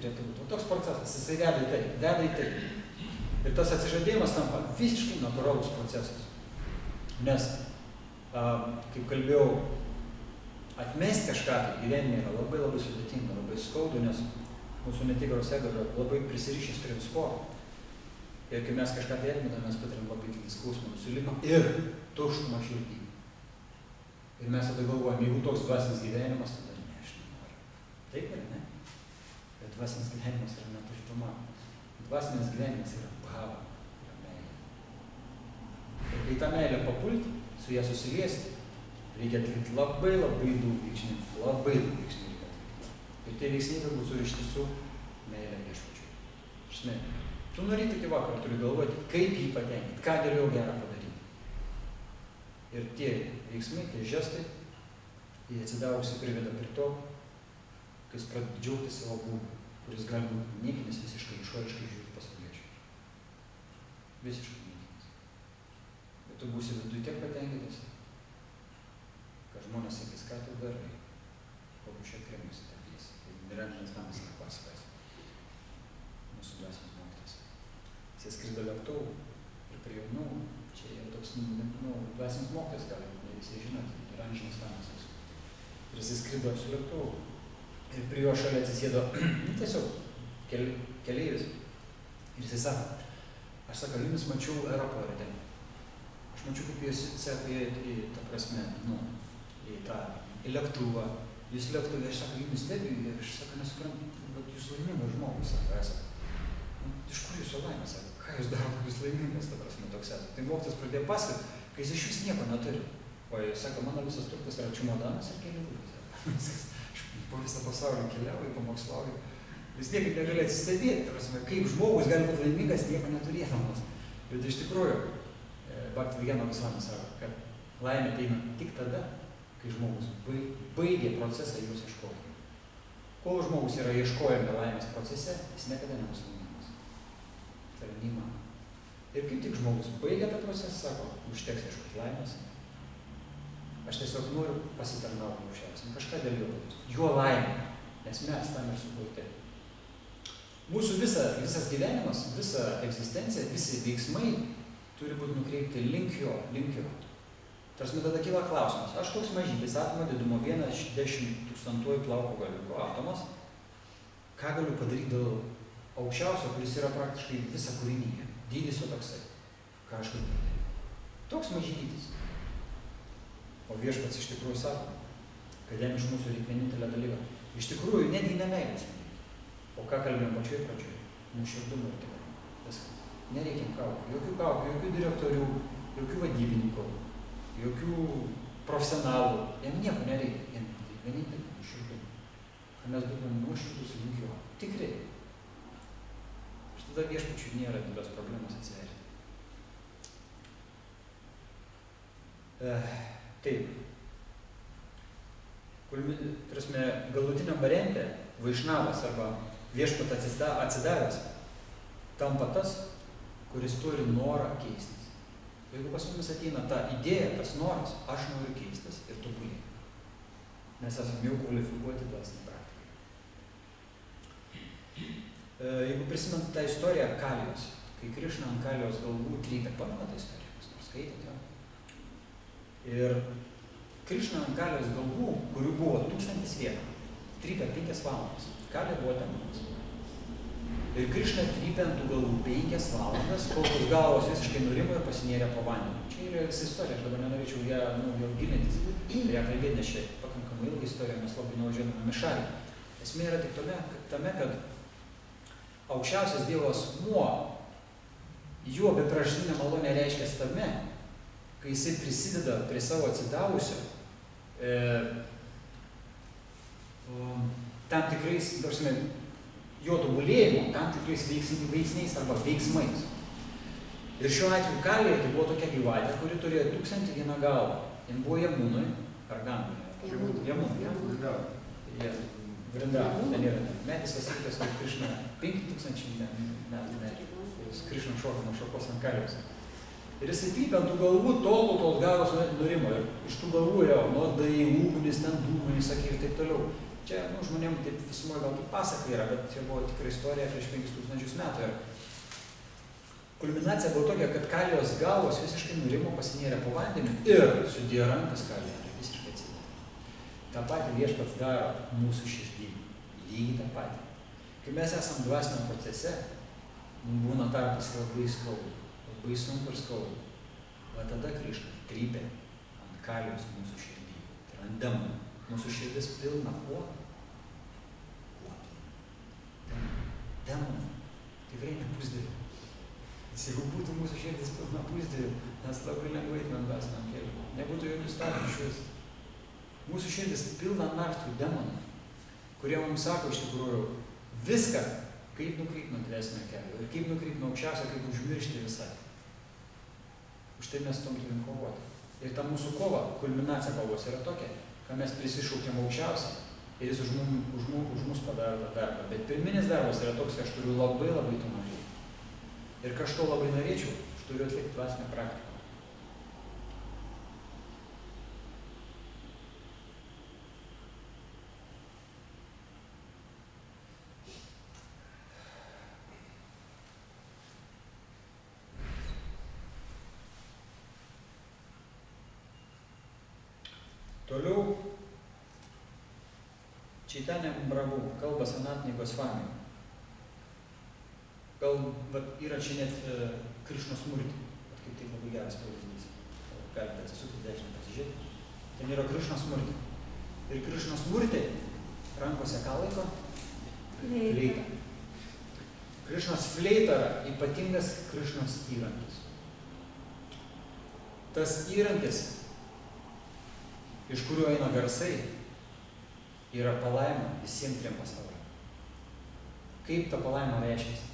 Speaker 3: turėtų būti. O toks procesas, jisai veda į tai. Ir tas atsižadėjimas tampa visiškai natūralus procesas. Nes, kaip kalbėjau, atmesti kažką tai gyvenime yra labai labai sudėtinga, labai skaudu, nes mūsų netikros ego yra labai prisirišęs prie visko. Ir kai mes kažką tai atmetame, mes patiriam labai didelį skausmą, nusivylimą ir tuštumą širdį. Ir mes tada galvojam, jeigu toks dvasinis gyvenimas, tada ne, aš nenoriu. Taip ir ne? Bet dvasinis gyvenimas yra ne tuštuma. Dvasinis gyvenimas yra bhava, yra meilė. Ir kai tą meilę papulti, su ją susiliesti, reikia atlikti labai labai daug veiksnių. Labai daug veiksnių reikia atlikti. Ir tie veiksniai galbūt surišti su meilė viešpačiui. Žinai, tu nuo ryto iki vakaro turi galvoti, kaip jį patenkinti, ką geriau gerą padaryti. Ir tie veiksmai, tie žestai, jie atsidavusi priveda prie to, kai jis pradeda džiaugti savo būdą, kuris gali būti niekinis visiškai išoriškai žiūrėti pasauliečiui. Visiškai niekinis. Bet tu būsi viduje tiek patenkintas, kad žmonės sakys, ką tu darai, kokiu šią kremą sutapys. Tai Miranžinas namas yra pasakojęs. Mūsų dvasinis mokytas. Jis skrido lėktuvu ir prie jaunų, čia yra toks, dvasinis mokytas, gali būti, ne visi žinot, Miranžinas namas. Ir jis skrido su lėktuvu. Ir prie jo šalia atsisėdo tiesiog keleivis. Ir jisai sako, aš sakau, jumis mačiau aeroporte. Aš mačiau, kaip jūs sekėjate į tą prasme, į lėktuvą. Jūs lėktuvė, aš sakau, jumis stebiu, ir aš sakau, nesuprantu, bet jūs laimingas žmogus, sako, esate. Iš kur jūsų laimė, sako, ką jūs darote, kai jūs laimingas, ta prasme, toks esate. Tai mokytas pradėjo pasakoti, kai jis iš vis nieko neturi. O jis sako, mano visas turtas yra čemodanas ir keliaujas. Po visą pasaulį keliauju, pamokslauju. Vis tiek negali atsistebėti, kaip žmogus gali būti laimingas nieko neturėdamas. Bet iš tikrųjų, Bhakti Vigena Gosvami sako, kad laimė ateina tik tada, kai žmogus baigia procesą jos ieškojimo. Kol žmogus yra ieškojami laimės procese, jis niekada nebus laimingas. Tai yra neįmanoma. Ir kaip tik žmogus baigia tą procesą, sako, užteks ieškoti laimės. Aš tiesiog noriu pasitarnauti aukščiausiam, kažką dėl jo padaryti. Jo laimė, nes mes tam ir sukurti. Mūsų visas gyvenimas, visa egzistencija, visi veiksmai turi būti nukreipti link jo. Tarsi tada kyla klausimas, aš toks mažytis atomo didumo 1/10,000 plauko galiuko atomas, ką galiu padaryti dėl aukščiausio, kuris yra praktiškai visa kūrinyje. Dydis jo toksai. Ką aš galiu padaryti? Toks mažytis. O viešpats iš tikrųjų sako, kad jam iš mūsų reikia vienintelę dalyką. Iš tikrųjų, netgi nemeilės. O ką kalbėjom pačioj pradžioje? Nuoširdumą ir tikrumą. Viskas. Nereikia kaukių. Jokių direktorių, jokių vadybininkų, jokių profesionalų. Jam nieko nereikia. Jam vienintelį nuoširdumą. Kad mes būtume nuoširdus link jo. Tikrai. Ir tada viešpačiui nėra didelės problemos atsiverti. Taip. Prasme, galutiniam variante vaišnavas arba viešpat atsidavęs tampa tas, kuris turi norą keistis. Jeigu pas mumis ateina ta idėja, tas noras, aš noriu keistis ir tobulėti. Mes esame jau kvalifikuoti dvasinei praktikai. Jeigu prisimint tą istoriją Kalijos, kai Krišna ant Kalijos galvų trypė, pamena tą istoriją, kas nors skaitėte jo? Ir Krišna ant Kalijos galvų, kurių buvo 1001, trypė 5 valandas. Kalija buvo demonas. Ir Krišna trypė ant tų galvų 5 valandas, kol tos galvos visiškai nurimo ir pasinėrė po vandeniu. Čia yra visa istorija, aš dabar nenorėčiau ją gilintis, ją kalbėti, nes čia pakankamai ilga istorija, mes labai nuvažiuojame mišalį. Esmė yra tik tame, kad aukščiausias Dievo asmuo, jo bepražinė malonė reiškia tame, kai jisai prisideda prie savo atsidavusio, tam tikrais, jo tobulėjimo, tam tikrais veiksniais arba veiksmais. Ir šiuo atveju Kalija tai buvo tokia gyvatė, kuri turėjo 1001 galvą. Jis buvo Jamunui, ar Ganui? Jamunui. Vrindavai, ten yra metis vasytas, kaip Krišna 5000 metų. Krišna šoka nuo šakos ant Kalijos. Ir jisai trypė ant tų galvų, tol tos galvos nurimo. Ir iš tų galvų yra nuodai, ugnis, ten dūmai, sakė ir taip toliau. Čia, žmonėm taip visumoje galbūt pasaka yra, bet čia buvo tikra istorija prieš 5000 metų. Ir kulminacija buvo tokia, kad Kalijos galvos visiškai nurimo, pasinėrė po vandeniu ir sudėjo rankas Kalijai ir visiškai atsidėjo. Ta pati Viešpats daro mūsų širdį. Lygiai tą patį. Kai mes esam dvasiniam procese, mums būna tarpas labai skaudu, labai sunku ir skaudu. Va tada Krišna trypė ant Kalijos mūsų širdį. Tai yra ant demonų. Mūsų širdis pilna kuo? Demonų. Tikrai ne pusdėlių. Nes jeigu būtų mūsų širdis pilna pusdėlių, mes labai lengvai eitumėm dvasiniam keliu. Nebūtų jokių stabdžių išvis. Mūsų širdis pilna nartų demonų, kurie mums sako iš tikrųjų viską, kaip nukrypti nuo dvasinio kelio ir kaip nukrypti nuo aukščiausio, kaip užmiršti visai. Už tai mes tom turim kovoti. Ir ta mūsų kova, kulminacija kovos yra tokia, kad mes prisišaukėm aukščiausią ir jis už mus padaro tą darbą. Bet pirminis darbas yra toks, kad aš turiu labai to norėti. Ir kad aš to labai norėčiau, aš turiu atlikti dvasinę praktiką. Toliau Čaitanija Prabhu kalba Sanatani Gosvami. Yra čia net Krišnos Murti, kaip tai labai geras pavyzdys. Galite atsisukti dešinę pasižiūrėti. Ten yra Krišnos Murti. Ir Krišnos Murti rankose ką laiko? Fleitą. Krišnos fleita yra ypatingas Krišnos įrankis. Tas įrankis, iš kurio eina garsai, yra palaima visiems triem pasauliam. Kaip ta palaima reiškiasi?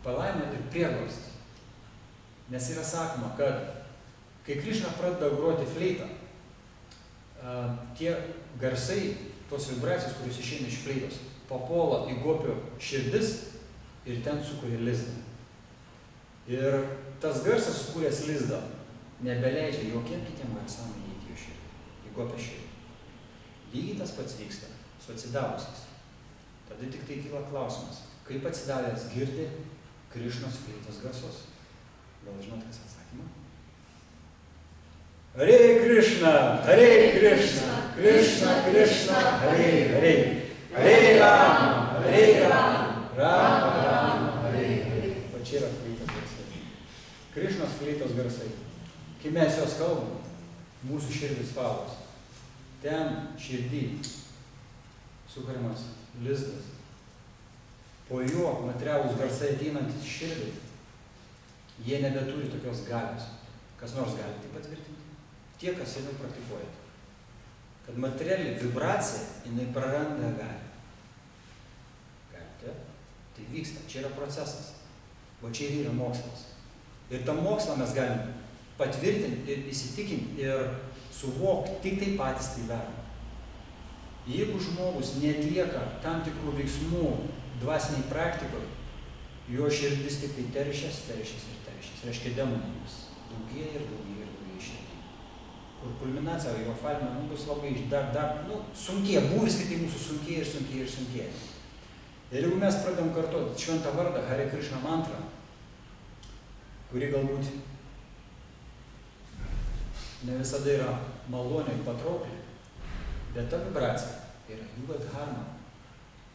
Speaker 3: Palaima ir prieglobstis. Nes yra sakoma, kad kai Krišna pradeda groti fleitą, tie garsai, tos vibracijos, kurios išeina iš fleitos, papuola į gopio širdis ir ten sukuria lizdą. Ir tas garsas, sukūręs lizdą, nebeleidžia jokiem kitiem garsam įeiti į širdį, į gopio širdį. Lygiai tas pats vyksta su atsidavusiais. Tada tik tai kyla klausimas, kaip atsidavęs girdi Krišnos fleitos garsus. Gal žinot, kas atsakymą? Hare Krišna, Hare Krišna, Krišna Krišna, Hare Hare, Hare Rama, Hare Rama, Rama Rama, Hare Hare. Va čia yra fleitos garsai. Krišnos fleitos garsai. Kai mes jos kalbam, mūsų širdis valos. Ten širdį sukuriamas lizdas. Po juo materialūs garsai ateinantys širdį, jie nebeturi tokios galios. Kas nors gali tai patvirtinti? Tie, kas seniau praktikuojate. Kad materiali vibracija, jinai praranda galią. Galite? Tai vyksta, čia yra procesas. O čia yra mokslas. Ir tą mokslą mes galim patvirtinti ir įsitikinti ir suvokti, tik tai patys tai daro. Jeigu žmogus neatlieka tam tikrų veiksmų dvasiniai praktikoje, jo širdis tik tai teršės. Reiškia demonams. Daugėja ir daugėja širdį. Kur kulminacija, jo falina bus labai dar sunkėja. Būvis tik tai mūsų sunkėja. Ir jeigu mes pradedam kartuoti šventą vardą, Hare Krišna mantrą, kuri galbūt ne visada yra malonė ir patraukli, bet ta vibracija yra Yuga Dharma.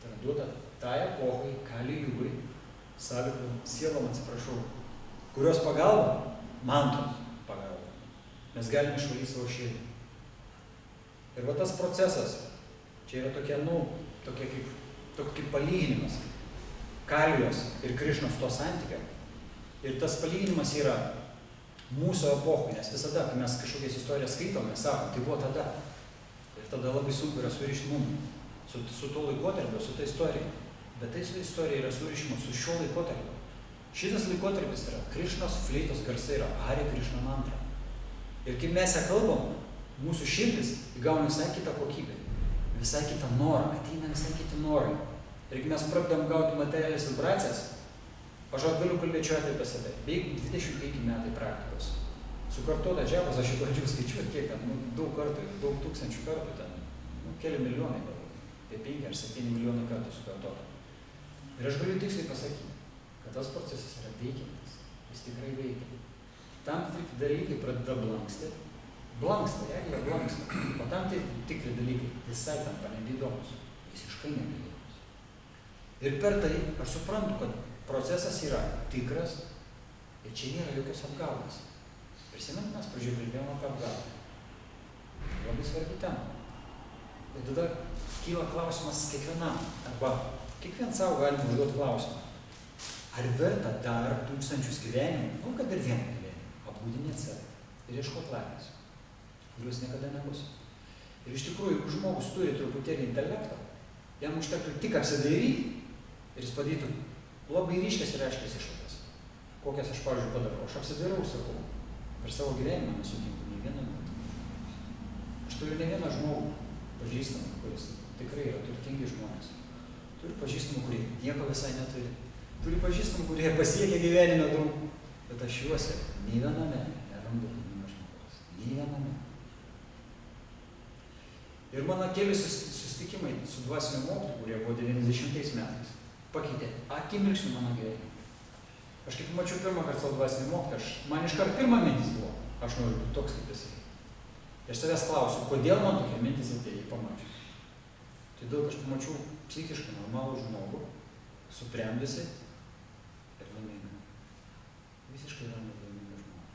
Speaker 3: Tai yra duota tai epochai, Kali Jugai, sąveikom, sielom kurios pagalba, mantos pagalba, mes galime išvalyti savo širdį. Ir va tas procesas, čia yra tokia kaip palyginimas Kalijos ir Krišnos to santykio. Ir tas palyginimas yra mūsų epochai, nes visada, kai mes kažkokias istorijas skaitom, mes sakom, tai buvo tada. Ir tada labai sunku yra surišti mums su to laikotarpiu, su ta istorija. Bet tai su istorija yra surišima su šiuo laikotarpiu. Šitas laikotarpis yra Krišnos fleitos garsai, yra Hare Krišna mantra. Ir kai mes ją kalbam, mūsų širdis įgauna visai kitą kokybę, visai kitą norą, ateina visai kiti norai. Ir kai mes pradedam gauti materialės vibracijas, aš galiu kalbėti apie save. Beveik 25 metai praktikos. Sukartota džepas, aš jau pradžiau skaičiuoti, kiek ten, daug kartų, daug tūkstančių kartų ten, keli milijonai galbūt. apie 5 ar 7 milijonų kartų sukartota. Ir aš galiu tiksliai pasakyti, kad tas procesas yra veikiantis, jis tikrai veikia. Tam tikri dalykai pradeda blanksti, jeigu jie blanksta, o tam tikri dalykai visai tampa nebeįdomus, visiškai nebeįdomus. Ir per tai aš suprantu, kad procesas yra tikras ir čia nėra jokios apgaulės. Prisimint, mes pradžioje kalbėjome apie apgaulę. Labai svarbi tema. Ir tada kyla klausimas kiekvienam, arba kiekvien savo galime užduoti klausimą. Ar verta dar tūkstančius gyvenimų, kad ir vieną gyvenimą, apgūdinėti save ir ieškoti laimės, kurios niekada nebus. Ir iš tikrųjų, jeigu žmogus turi truputėlį intelektą, jam užtektų tik apsidairyti ir jis padarytų labai ryškias ir aiškias išvadas. Kokias aš, pavyzdžiui, padarau. Aš apsidairau, sakau, per savo gyvenimą nesutinku nei vieną minutę. Aš turiu ne vieną žmogų pažįstamą, kuris tikrai yra turtingi žmonės. Turiu pažįstamų, kurie nieko visai neturi. Turiu pažįstamų, kurie pasiekia gyvenime daug. Bet aš juose nei viename nerandu laimingo žmogaus. Nei viename. Ir mano keli susitikimai su dvasiniu mokytoju, kurie buvo 90 metais, pakeitė akimirksniu mano gyvenimą. Aš kaip mačiau pirmą kartą savo dvasinį mokytoją, man iškart pirma mintis buvo, aš noriu būti toks kaip jisai. Ir savęs klausiu, kodėl man tokia mintis atėjo pamačius. Todėl, kad aš pamačiau psichiškai normalų žmogų, subrendusį ir laimingą. Visiškai laimingą žmogų.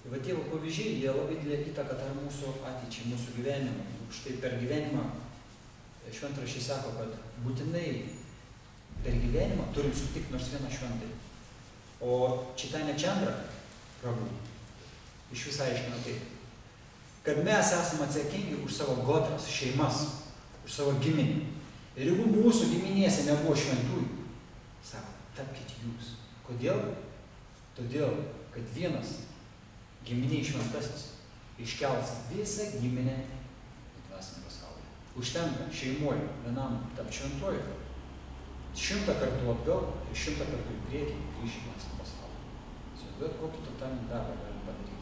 Speaker 3: Ir va tėvo pavyzdžiai, jie labai didelę įtaką dar mūsų ateičiai, mūsų gyvenimą. Štai per gyvenimą šventraščiai sako, kad būtinai per gyvenimą turim sutikti nors vieną šventąjį. O Čitanja Čandra, Prabhu, iš visai aiškina taip, kad mes esame atsakingi už savo gotras, šeimas, už savo giminį. Ir jeigu mūsų giminėse nebuvo šventųjų, sako, tapkite jūs. Kodėl? Todėl, kad vienas giminiai šventasis iškels visą giminę į dvasinį pasaulį. Užtenka šeimoje vienam tapti šventuoju, 100 kartų atgal ir 100 kartų į priekį grįžti į dvasinį pasaulį. Įsivaizduojat, kokį totalinį darbą galim padaryti.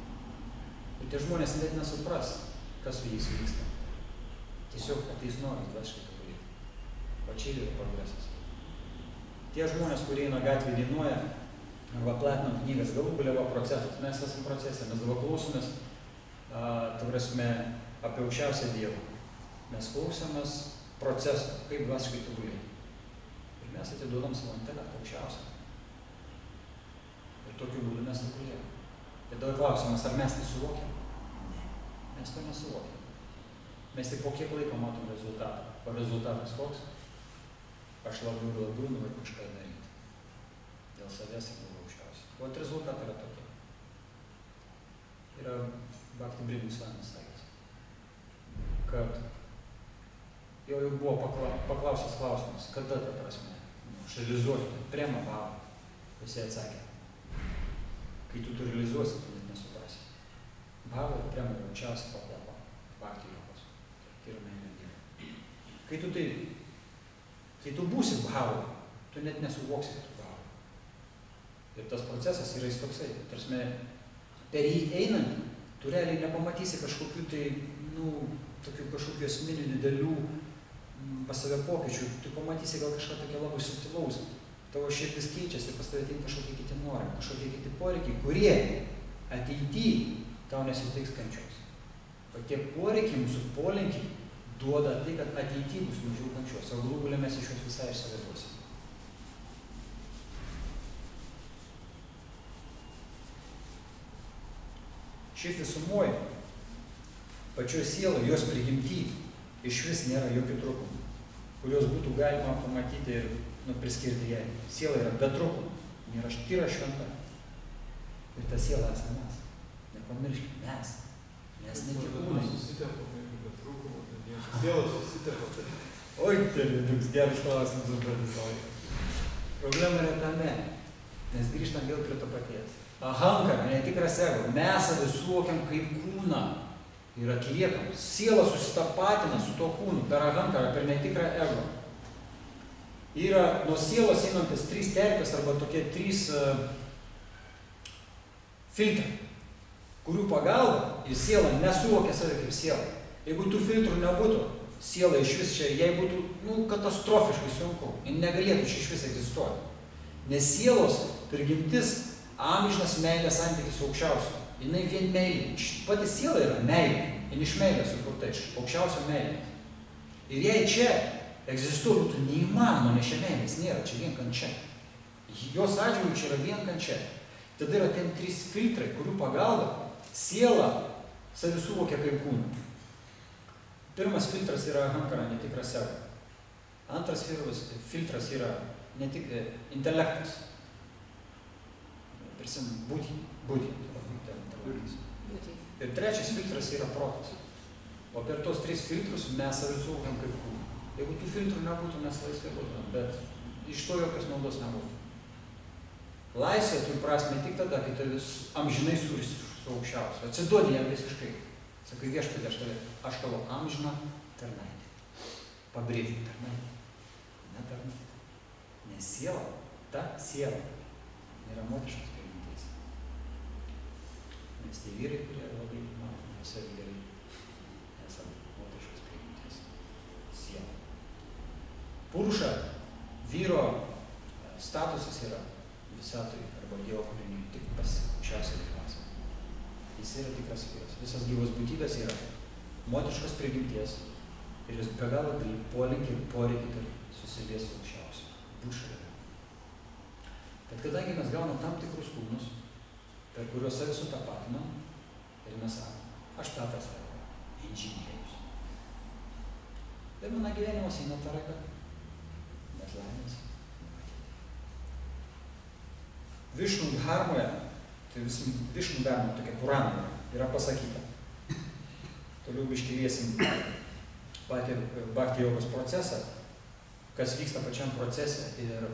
Speaker 3: Ir tie žmonės net nesupras, kas su jais vyksta. Tiesiog ateis noras dvasiškai tobulėti. O čia yra progresas. Tie žmonės, kurie eina gatvėje dainuoja arba platinam knygas, galų gale va procesas. Mes esame procese, mes dabar klausomės, ta prasme, apie aukščiausią Dievą. Mes klausomės proceso, kaip dvasiškai tobulėti. Ir mes atiduodam savo intelektą aukščiausią. Ir tokiu būdu mes tobulėjame. Ir tada klausimas, ar mes tai suvokiam? Ne, mes to nesuvokiam. Mes tik po kiek laiko matom rezultatą. O rezultatas koks? Aš labiau ir labiau noriu kažką daryti. Dėl savęs ir dėl aukščiausiai. O rezultatai yra tokie. Yra Bhakti Brihman Svamis sakęs, kad jau buvo paklausęs klausimas, kada ta prasme, aš realizuosiu, prema bhavą. Jisai atsakė, kai tu realizuosi, tu net nesuprasi. Bhava ir prema yra aukščiausia pakopa Bhakti jogos. Tai yra meilė Dievui. Kai tu būsi bhava, tu net nesuvoksi, kad tu bhava. Ir tas procesas yra jis toksai. Tarsi, per jį einant, tu realiai nepamatysi kažkokių tai, tokių kažkokių esminių didelių pas save pokyčių. Tu pamatysi gal kažką tokio labai subtilaus. Tavo širdis keičiasi ir pas tave ateina kažkokie kiti norai, kažkokie kiti poreikiai, kurie ateityje tau nesuteiks kančios. O tie poreikiai, mūsų polinkiai, duoda tai, kad ateityje bus mažiau kančios, o galų gale mes iš jos visai išsivaduosim. Šiaip visumoje, pačioj sielai, jos prigimty, iš vis nėra jokių trūkumų, kuriuos būtų galima pamatyti ir priskirti jai. Siela yra be trūkumų, nėra tyra šventa. Ir ta siela esame mes. Nepamirškime, mes ne tik kūnai.
Speaker 5: Siela susitepa.
Speaker 3: Oi, tai toks geras klausimas užduotis. Problema yra tame, nes grįžtam vėl prie to paties. Ahankara, netikras ego. Mes save suvokiam kaip kūną ir atliekam. Siela susitapatina su to kūnu per ahankarą, per netikrą ego. Yra nuo sielos einantis 3 terpės arba tokie 3 filtrai, kurių pagalba ir siela nesuvokia save kaip siela. Jeigu tų filtrų nebūtų, siela iš vis čia, jai būtų katastrofiškai sunku, ji negalėtų čia iš vis egzistuoti. Nes sielos prigimtis amžinas meilės santykis su aukščiausiu. Jinai vien meilė. Pati siela yra meilė. Jin iš meilės sukurta, iš aukščiausio meilės. Ir jei čia egzistuotų neįmanoma, nes čia meilės nėra, čia vien kančia. Jos atžvilgiu čia yra vien kančia. Tada yra ten 3 filtrai, kurių pagalba siela savi suvokia kaip kūną. Pirmas filtras yra ahankara, netikras ego. Antras filtras yra netik intelektas. Tarsim, būtį. Ir trečias filtras yra protas. O per tos 3 filtrus mes savi suvokiam kaip kūną. Jeigu tų filtrų nebūtų, mes laisvai būtume, bet iš to jokios naudos nebūtų. Laisvė turi prasme tik tada, kai tu vis amžinai suriši su aukščiausiu. Atsiduodi jam visiškai. Sakai, viešpatie, aš tavo amžiną tarnaitę. Pabrėžiu, tarnaitę. Ne tarnaitę. Nes siela, ta siela yra moteriškas prigimtis. Mes tie vyrai, kurie labai, visai gerai esame moteriškas prigimtis. Siela. Puruša, vyro statusas yra visatoj arba Dievo kūriniui tik pas aukščiausią dvasią. Jis yra tikras vyras. Visas gyvos būtybės yra moteriškos prigimties ir jis be galo turi polinkį ir poreikį turi susiliesti su aukščiausiu. Būt šalia. Bet kadangi mes gaunam tam tikrus kūnus, per kuriuos savi sutapatinam, ir mes sakom, aš Petras arba inžinierius. Ir mano gyvenimas eina ta raga, bet laimės. Višnų dharmoje, tai Višnų dharma, tokia Purana, yra pasakyta. Toliau biškėlėsim patį bhakti jogos procesą, kas vyksta pačiam procese. Ir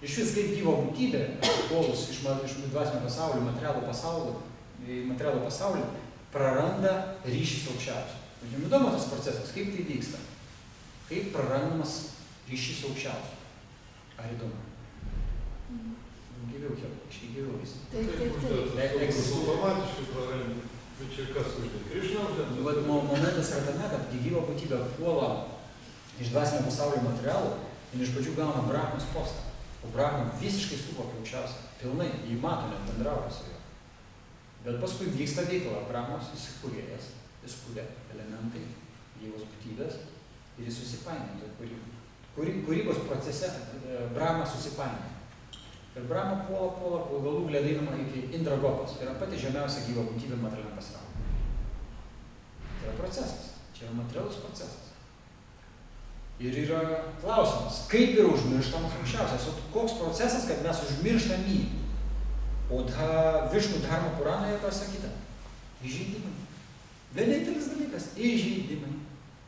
Speaker 3: iš vis kaip gyvo būtybė, atitolus iš dvasinio pasaulio, materialų pasaulį, praranda ryšį su aukščiausiu. Jums įdomu tas procesas, kaip tai vyksta? Kaip prarandamas ryšys su aukščiausiu? Ar įdomu? Gyviau visą.
Speaker 5: Automatiškai prarandi. Bet čia kas uždė? Krišna uždė?
Speaker 3: Momentas yra tame, kad gyva būtybė puola iš dvasinio pasaulio materialų ir iš pradžių gauna Brahmos postą. O Brahma visiškai suvokia aukščiausią. Pilnai, jį mato, net bendrauja su juo. Bet paskui vyksta veikla. Brahmos jis kūrėjas, jis kūrė elementai gyvos būtybės ir jis susipainioja. Kūrybos procese Brahma susipainioja. Ir Brahma puola galų gledinama iki Indragopas. Tai yra pati žemiausia gyva būtybė materialiam pasaulyje. Tai yra procesas. Čia yra materialus procesas. Ir yra klausimas, kaip yra užmirštamas aukščiausias. O koks procesas, kad mes užmirštam jį? O Višnų dharma Puranoje pasakyta. Įžeidimai. Vienintelis dalykas – įžeidimai.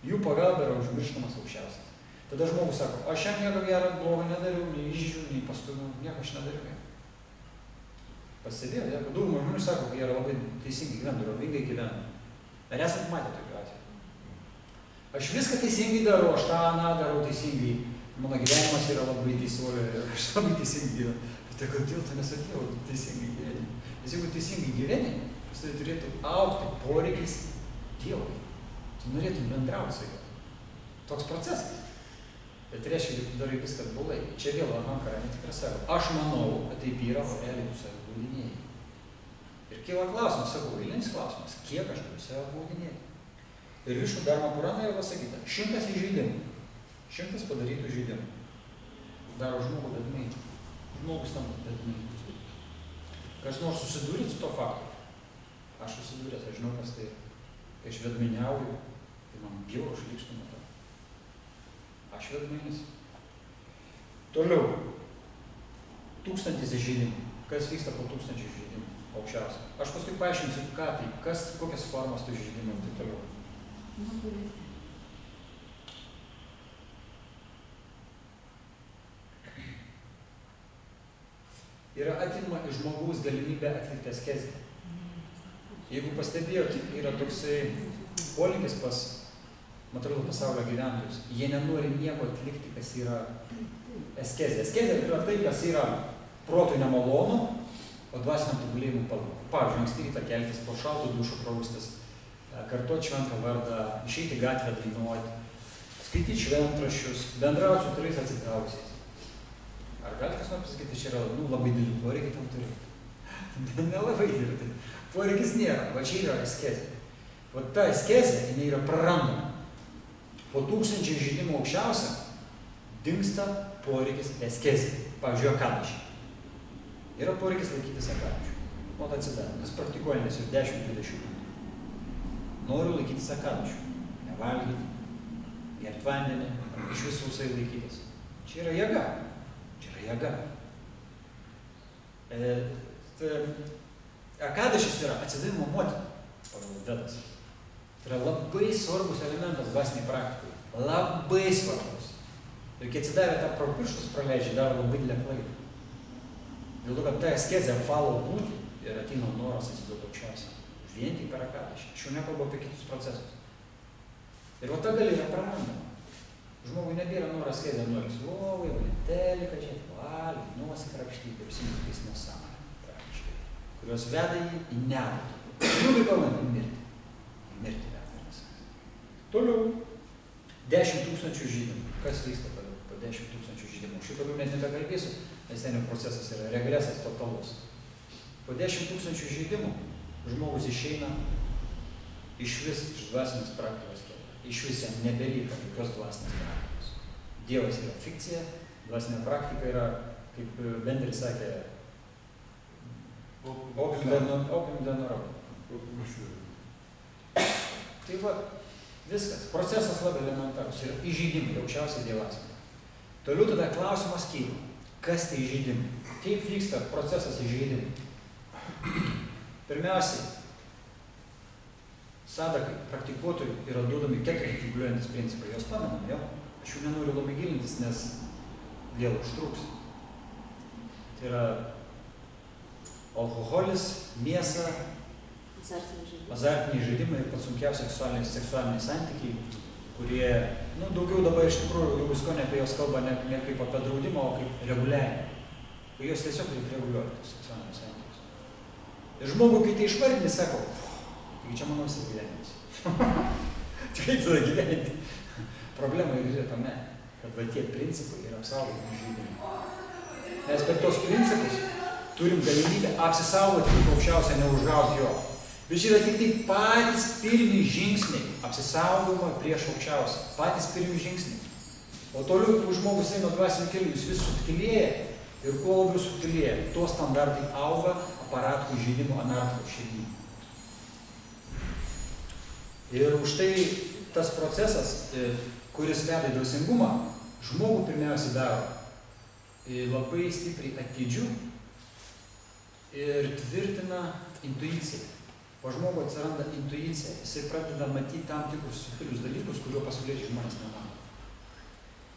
Speaker 3: Jų pagalba yra užmirštamas aukščiausias. Tada žmogus sako, aš jam nieko gero blogo nedariau, nei išžiūriu, nei pastumiau, nieko aš nedariau. Pastebėjau, daugumą žmonių sako, kad jie yra labai teisingai gyvena, drovingai gyvena. Ar esat matę tokiu atveju? Aš viską teisingai darau, aš tą darau teisingai. Mano gyvenimas yra labai teisuolio ir aš labai teisingai gyvenu. Bet tai kodėl tu nesakėjau teisingai gyvenimą? Nes jeigu teisingai gyveni, pas tai turėtų augti poreikis Dievui. Tu norėtum bendrauti su juo. Toks procesas. Bet reiškia, kad tu darai viską atbulai. Čia vėl ahankara, netikras ego. Aš manau, kad taip yra, o realiai tu save baudinėjai. Ir kyla klausimas, sakau, eilinis klausimas, kiek aš turiu save baudinėjai. Ir Višnų dharma Puranoje pasakyta, 100 įžeidimų, 100 padarytų įžeidimų. Daro žmogų bedmai. Žmogus tam bedmai. Kas nors susidūrė su to faktu? Aš susidūręs, aš žinau, kas tai. Kai aš vedmainiauju, tai man bjauru šlykštama to. Aš vedmainis. Toliau. 1000 įžeidimų. Kas vyksta po 1000 įžeidimų? Aukščiausia. Aš paskui paaiškinsiu, ką tai, kokias formas tų įžeidimų ir taip toliau. Yra atimama iš žmogaus galimybė atlikti askezę. Jeigu pastebėjot, yra toksai polinkis pas materialų pasaulio gyventojus. Jie nenori nieko atlikti, kas yra askezė. Askezė yra tai, kas yra protui nemalonu, o dvasiniam tobulėjimui palanku. Pavyzdžiui, anksti rytą keltis, po šaltų dušų praustis, kartuoti šventą vardą, išeiti gatvę dainuoti, skaityti šventraščius, bendrauti su kitais atsitrauksiais. Ar galite kas nors pasakyti, čia yra labai didelį poreikį tam turi? Nelabai didelį. Poreikis nėra, va čia yra askezė. Va ta askezė, jinai yra prarandama. Po 1000 žydimų aukščiausia dingsta poreikis askezė. Pavyzdžiui, akadašį. Yra poreikis laikytis akadašį. Nuo to atsidaro, kas praktikuojantis jau 10-20 metų. Noriu laikytis akadašį. Nevalgyti, gerti vandenį, iš visų sausai laikytis. Čia yra jėga. Čia yra jėga. Akadašis yra atsidavimo motina, pagal Vedas. Tai yra labai svarbus elementas dvasiniai praktikai. Labai svarbus. Ir kai atsidavę tą pro pirštus praleidžia, daro labai didelę klaidą. Dėl to, kad ta askezė apvalo būti ir ateina noras atsiduoti aukščiausiai. Vien tik per akadašį. Aš jau nekalbu apie kitus procesus. Ir va ta galia yra prarandama. Žmogui nebėra noras askezė, noras lovai, valtelį, kažkiek valgyti, nusikrapštyti ir užsiimti nesąmonę, praktiškai, kurios veda jį į nedaktą. Grubiai kalbant, į mirtį. Į mirtį veda viskas. Toliau. 10 000 žydimų. Kas vyksta po 10 000 žydimų? Šitą net nebekalbėsiu, nes ten procesas yra regresas totalus. Po 10 000 žydimų žmogus išeina iš vis iš dvasinės praktikos kelio. Iš vis jam nebelieka jokios dvasinės praktikos. Dievas yra fikcija, dvasinė praktika yra, kaip Benderis sakė, opium denaro. Tai va, viskas. Procesas labai elementarus. Yra įžeidimai, aukščiausiai dievasmė. Toliau tada klausimas kyla. Kas tai įžeidimai? Kaip vyksta procesas įžeidimai? Pirmiausiai, sadakai, praktikuotojai yra duodami kiek artikuliuojantis principai. Jos pamenam, jo? Aš jų nenoriu labai gilintis, nes vėl užtruks. Tai yra alkoholis, mėsa, azartiniai žaidimai ir pats sunkiausia seksualiniai santykiai, kurie, daugiau dabar iš tikrųjų jau visko ne apie jos kalba, ne kaip apie draudimą, o kaip reguliavimą. Ir jos tiesiog reikia reguliuoti tos seksualinius santykius. Ir žmogų, kai tai išvardinį, sako, taigi čia mano visas gyvenimas. Tai kaip tada gyventi? Problema yra tame, kad va tie principai yra apsaugoti žaidimai. Mes per tos principus turim galimybę apsisaugoti, kaip aukščiausia neužgauti jo. Bet čia yra tik tai patys pirmi žingsniai apsisaugojimo prieš aukščiausią. Patys pirmi žingsniai. O toliau, kai žmogus eina dvasiniu keliu, jis vis subtilėja ir kuo labiau subtilėja, tuo standartai auga aparatų įžeidimo anarchijos širdį. Ir už tai tas procesas, kuris veda į dvasingumą, žmogų pirmiausiai daro labai stipriai atidžių ir tvirtina intuiciją. Po žmogų atsiranda intuicija, jisai pradeda matyti tam tikrus subtilius dalykus, kuriuo pasauliečiai žmonės nemato.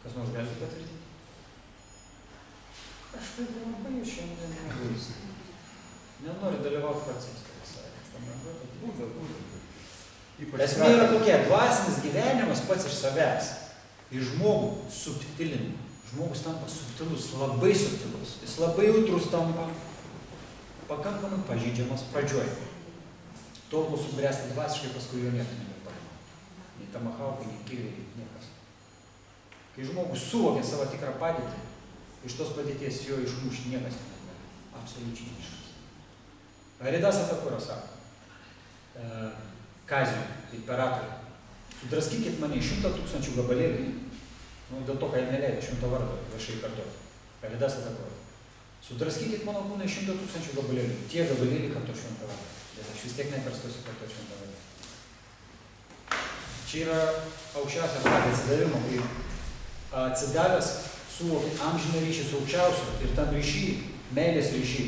Speaker 3: Kas nors gali patvirtinti? Kažkaip labai jūs šiandien negulis. Nenori dalyvauti procese. Esmė yra tokia, dvasinis gyvenimas pats iš savęs. Į žmogų subtilina. Žmogus tampa subtilus, labai subtilus. Jis labai jautrus tampa, pakankamai pažydžiamas pradžioj. Tol bus subręsti dvasiškai, paskui jo niekas nebepaima. Nei tamahaukai, nei kirviai, niekas. Kai žmogus suvokia savo tikrą padėtį, iš tos padėties jo išmušti niekas nebegali. Absoliučiai niekas. Aridas Atakura sako, Kaziui, imperatoriui, sudraskykit mane į 100 000 gabalėlį, dėl to, ką jie neleido 100 vardo viešai kartuoti. Aridas Atakura. Sudraskykit mano kūną į 100 000 gabalėlį. Tie gabalėlį kartu 100 vardo. Bet aš vis tiek nekarstosiu kartu 100 vardo. Čia yra aukščiausia fazė atsidavimo, kai atsidavęs suvokia amžiną ryšį su aukščiausiu ir tam ryšį, meilės ryšį,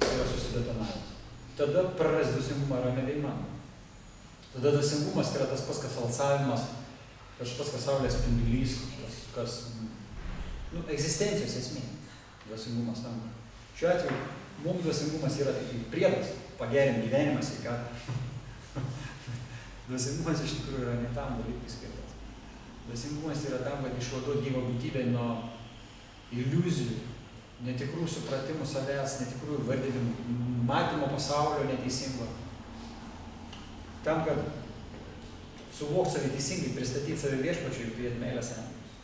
Speaker 3: yra susidetonavęs. Tada praras dvasingumą yra nebeįmanoma. Tada dvasingumas yra tas pats, kas alsavimas, tas pats, kas saulės spindulys, kas egzistencijos esmė. Dvasingumas tam. Šiuo atveju, mums dvasingumas yra tik priedas, pagerinti gyvenimą, sveikatą. Dvasingumas iš tikrųjų yra ne tam dalykui skirtas. Dvasingumas yra tam, kad išvaduoti gyvą būtybę nuo iliuzijų, netikrų supratimų savęs, netikrų vardinimų, matymo pasaulio neteisingo. Tam, kad suvokti save teisingai, pristatyti save viešpačiui ir turėti meilę santykius.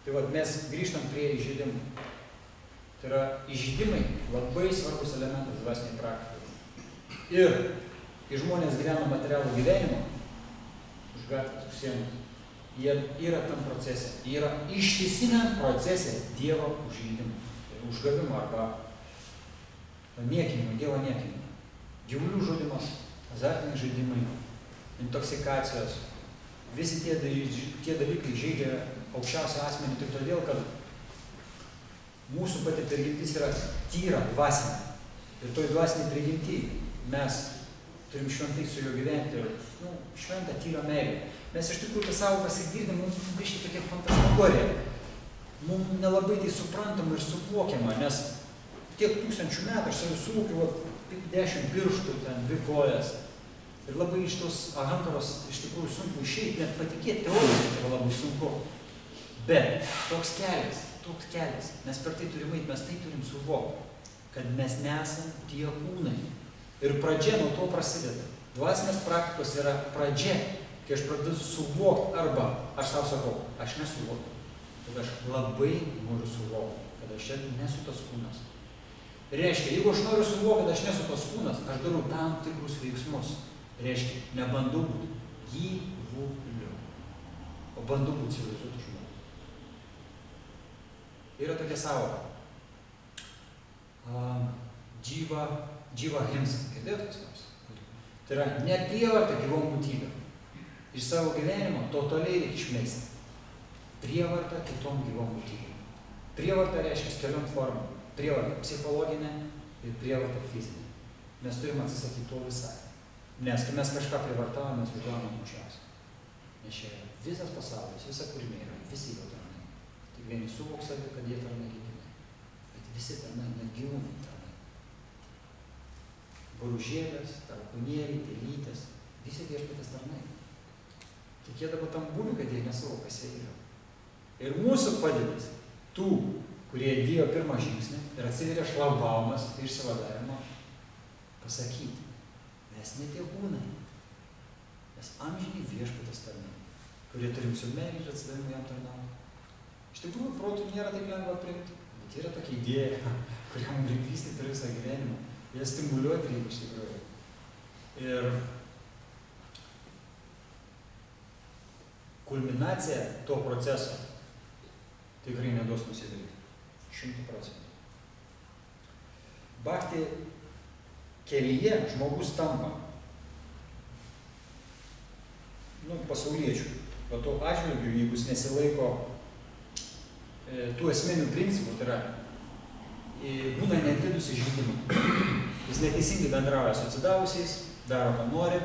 Speaker 3: Tai vat mes grįžtam prie įžeidimų. Tai yra įžeidimai labai svarbus elementas dvasiniai praktikai. Ir kai žmonės gyvena materialų gyvenimą, už gatvės, už sienos, jie yra tam procese, jie yra ištisiniam procese Dievo užžeidimo, užgavimo arba niekinimo, Dievo niekinimo. Gyvulių žudimas, azartiniai žaidimai, intoksikacijos, visi tie dalykai žaidžia aukščiausią asmenį tik todėl, kad mūsų pati prigimtis yra tyra, dvasinė. Ir toj dvasiniai prigimti mes turim šventai su juo gyventi ir šventą tyrą meilę. Mes iš tikrųjų tą savo pasigirdim, mums biškai tokia fantasmagorija. Mums nelabai tai suprantama ir suvokiama, nes tiek tūkstančių metų aš save suvokiu 10 pirštų, 2 kojas. Ir labai iš tos ahankaros iš tikrųjų sunku išeiti, net patikėti teoriškai yra labai sunku. Bet toks kelias, mes per tai turim eiti, mes tai turim suvokti, kad mes nesam tie kūnai. Ir pradžia nuo to prasideda. Dvasinės praktikos yra pradžia, kai aš pradedu suvokti arba aš tau sakau, aš nesuvokiu. Tada aš labai noriu suvokti, kad aš čia nesu tas kūnas. Reiškia, jeigu aš noriu suvokti, kad aš nesu tas kūnas, aš darau tam tikrus veiksmus. Reiškia, nebandau būti gyvuliu, o bandau būti civilizuotų žmonių. Yra tokia savoka. Dživa himsa. Girdėjot kas nors? Tai yra neprievarta gyvom būtybėm. Iš savo gyvenimo totaliai reikia išmesti. Prievarta kitom gyvom būtybėm. Prievarta reiškia keliom formom. Prievarta psichologinė ir prievarta fizinė. Mes turim atsisakyti to visai. Nes kai mes kažką prievartavom, mes užgaunam aukščiausią. Nes čia yra visas pasaulis, visa kūriniai yra, visi jo tarnai. Tik vieni suvok savi, kad jie tarnai gyvūnai. Bet visi tarnai, net gyvūnai tarnai. Boružėlės, tarkūnėliai, telytės, visi viešpatės tarnai. Tik jie dabar tam būvi, kad jie nesavo, kas jie yra. Ir mūsų padėtis, tų, kurie dėjo pirmą žingsnį ir atsiveria šlagbaumas išsivadavimo, pasakyti, mes ne tie kūnai, mes amžiniai viešpatės tarnai, kurie turim su meilė ir atsidavimu jam tarnauti. Iš tikrųjų, protų nėra taip lengva priimti, bet yra tokia idėja, kurią mums reikia vystyti per visą gyvenimą. Jie stimuliuoti reikia iš tikrųjų. Ir kulminacija to proceso tikrai neduos nusidaryti. 100%. Bhakti kelyje žmogus tampa pasauliečių. O to atžvilgiu, jeigu jis nesilaiko tų esminių principų, tai yra būna netidus įžeidimai. Jis neteisingai bendrauja su atsidavusiais, daro, ką nori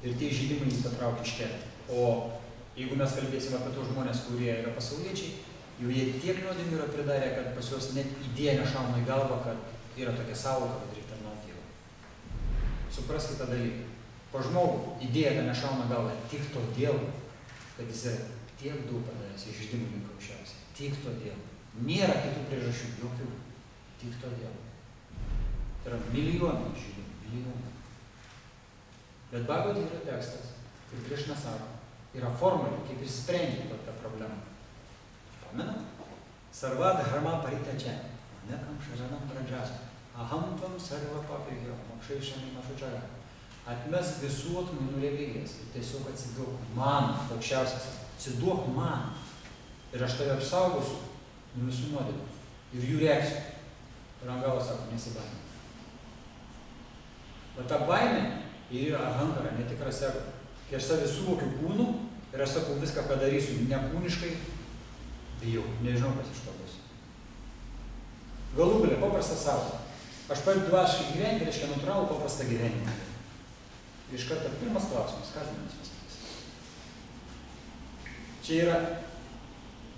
Speaker 3: ir tie įžeidimai jį patraukia iš kelio. O jeigu mes kalbėsime apie tos žmonės, kurie yra pasauliečiai, jau jie tiek nuodėmių yra pridarę, kad pas juos net idėja nešauna į galvą, kad yra tokia sąvoka, kad reikia tarnauti Dievui. Supraskite tą dalyką. Po žmogų idėja, kad nešauna galvą tik todėl, kad jis yra tiek daug padaręs įžeidimų link aukščiausiai. Tik todėl. Nėra kitų priežasčių, jokių. Tik todėl. Tai yra milijonai įžeidimų, milijonai. Bet Bhagavad yra tekstas, kaip Krišna sako, yra formulė, kaip jis sprendžia tą problemą. Pamenat? Sarva dharma parityaja, nekam sharanam pradžas, aham tvam sarva papirgyo, mokšaišami mašučaja. Atmesk visų atmainų religijas ir tiesiog atsiduok man, aukščiausias, atsiduok man. Ir aš tave apsaugosiu nuo visų nuodėmių ir jų reakcijų. Ir Angala sako, nesibaimė. Bet ta baimė yra ahankara, netikras ego. Kai aš save suvokiu kūnu ir aš sakau viską, ką darysiu nekūniškai, bijau, nežinau, kas iš to bus. Galų galia, paprastas savo. Aš padedu dvasiškai gyventi, reiškia natūralų paprastą gyvenimą. Iš karto pirmas klausimas, ką žmonės pasakys? Čia yra,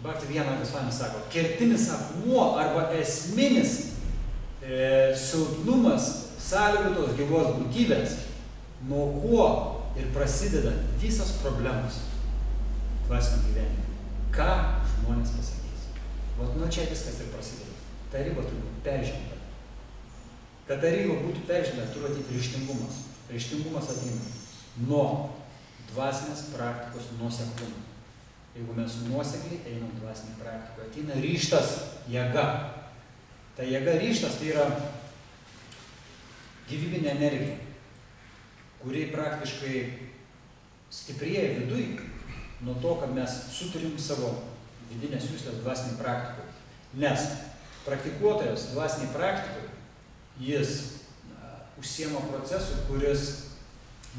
Speaker 3: Bhakti Vienas sako, kertinis akmuo arba esminis silpnumas sąlygotos gyvos būtybės, nuo ko ir prasideda visas problemas dvasiniam gyvenime. Ką žmonės pasakys? Vat nuo čia viskas ir prasideda. Ta riba turi būti peržengta. Kad ta riba būtų peržengta, turi ateiti ryžtingumas. Ryžtingumas ateina nuo dvasinės praktikos nuoseklumą. Jeigu mes nuosekliai einam dvasinį praktiką, ateina ryžtas, jėga. Ta jėga ryžtas tai yra gyvybinė energija, kuri praktiškai stiprėja viduj nuo to, kad mes suturim savo vidinės juslės dvasinį praktiką. Nes praktikuotojas dvasinį praktiką, jis užsiema procesu, kuris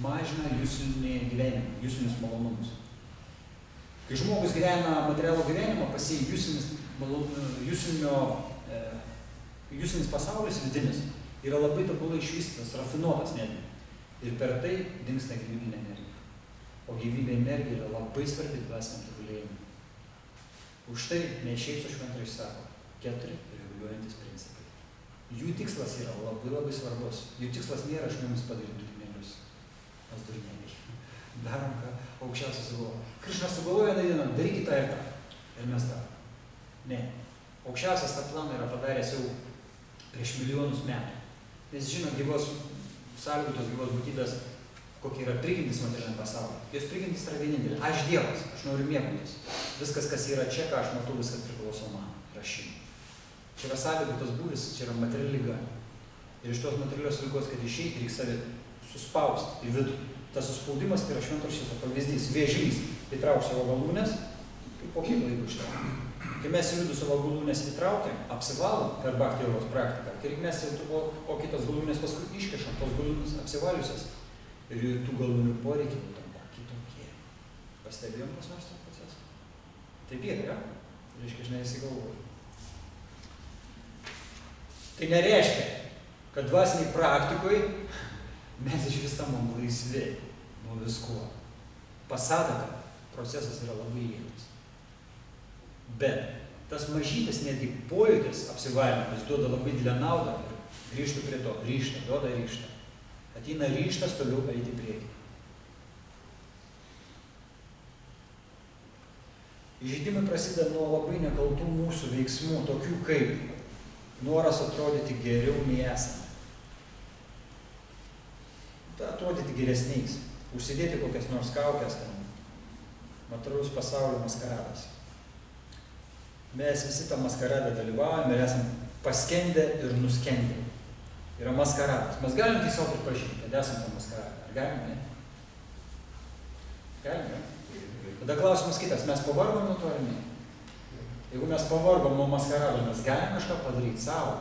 Speaker 3: mažina juslinį gyvenimą, juslinius malonumus. Kai žmogus gyvena materialų gyvenimą, pas jį juslinis pasaulis vidinis yra labai tobulai išvystytas, rafinuotas netgi. Ir per tai dingsta gyvybinė energija. O gyvybinė energija yra labai svarbi dvasiniam tobulėjimui. Už tai ne šiaip su šventai sako 4 reguliuojantis principai. Jų tikslas yra labai svarbus. Jų tikslas nėra iš mums padaryti durnelius. Mes durneliai. Darom, ką aukščiausias sugalvoja. Krišnas sugalvoja dainą, darykit tą ir tą. Ir mes darom. Ne. Aukščiausias tą planą yra padaręs jau prieš milijonus metų. Nes žino gyvos sąlygotos gyvos būtybės, kokia yra prigimtis materialiniam pasauliu. Jos prigimtis yra vienintelė. Aš Dievas, aš noriu mėgautis. Viskas, kas yra čia, ką aš matau, viskas priklauso man. Rašymui. Čia yra sąlygotas būvis, čia yra materiali liga. Ir iš tos materialios ligos, kad išeiti, reikia save suspausti į vidų. Tas suspaudimas tai yra šventraščio pavyzdys. Vėžlys įtrauks savo galūnes, kaip po kiek laiko ištraukia. Kai mes į vidų savo galūnes įtraukiam, apsivalom per bakterijos praktiką, kai mes o kitas galūnes paskui iškišam, tos galūnes apsivaliusias ir tų galūnių poreikiai tampa kitokie. Pastebėjom pas nors tą procesą? Taip yra, ja? Reiškia, aš neįsigalvoju. Tai nereiškia, kad dvasiniai praktikoje mes iš vis tamam laisvi nuo visko. Pasadaka procesas yra labai ilgas. Bet tas mažytis netgi pojūtis apsivalymas duoda labai didelę naudą ir grįžtų prie to, ryžtą, duoda ryžtą. Ateina ryžtas toliau eiti į priekį. Įžeidimai prasideda nuo labai nekaltų mūsų veiksmų, tokių kaip noras atrodyti geriau nei esame. Atrodyti geresniais, užsidėti kokias nors kaukės, materialus pasaulio maskaradas. Mes visi tą maskaradą dalyvaujame ir esam paskendę ir nuskendę. Yra maskaradas. Mes galim tiesiog pripažinti, kad esam tą maskaradą. Ar galime, ne? Galime. Tada klausimas kitas, mes pavargom nuo to ar ne? Jeigu mes pavargom nuo maskarado, mes galim kažką padaryti savo,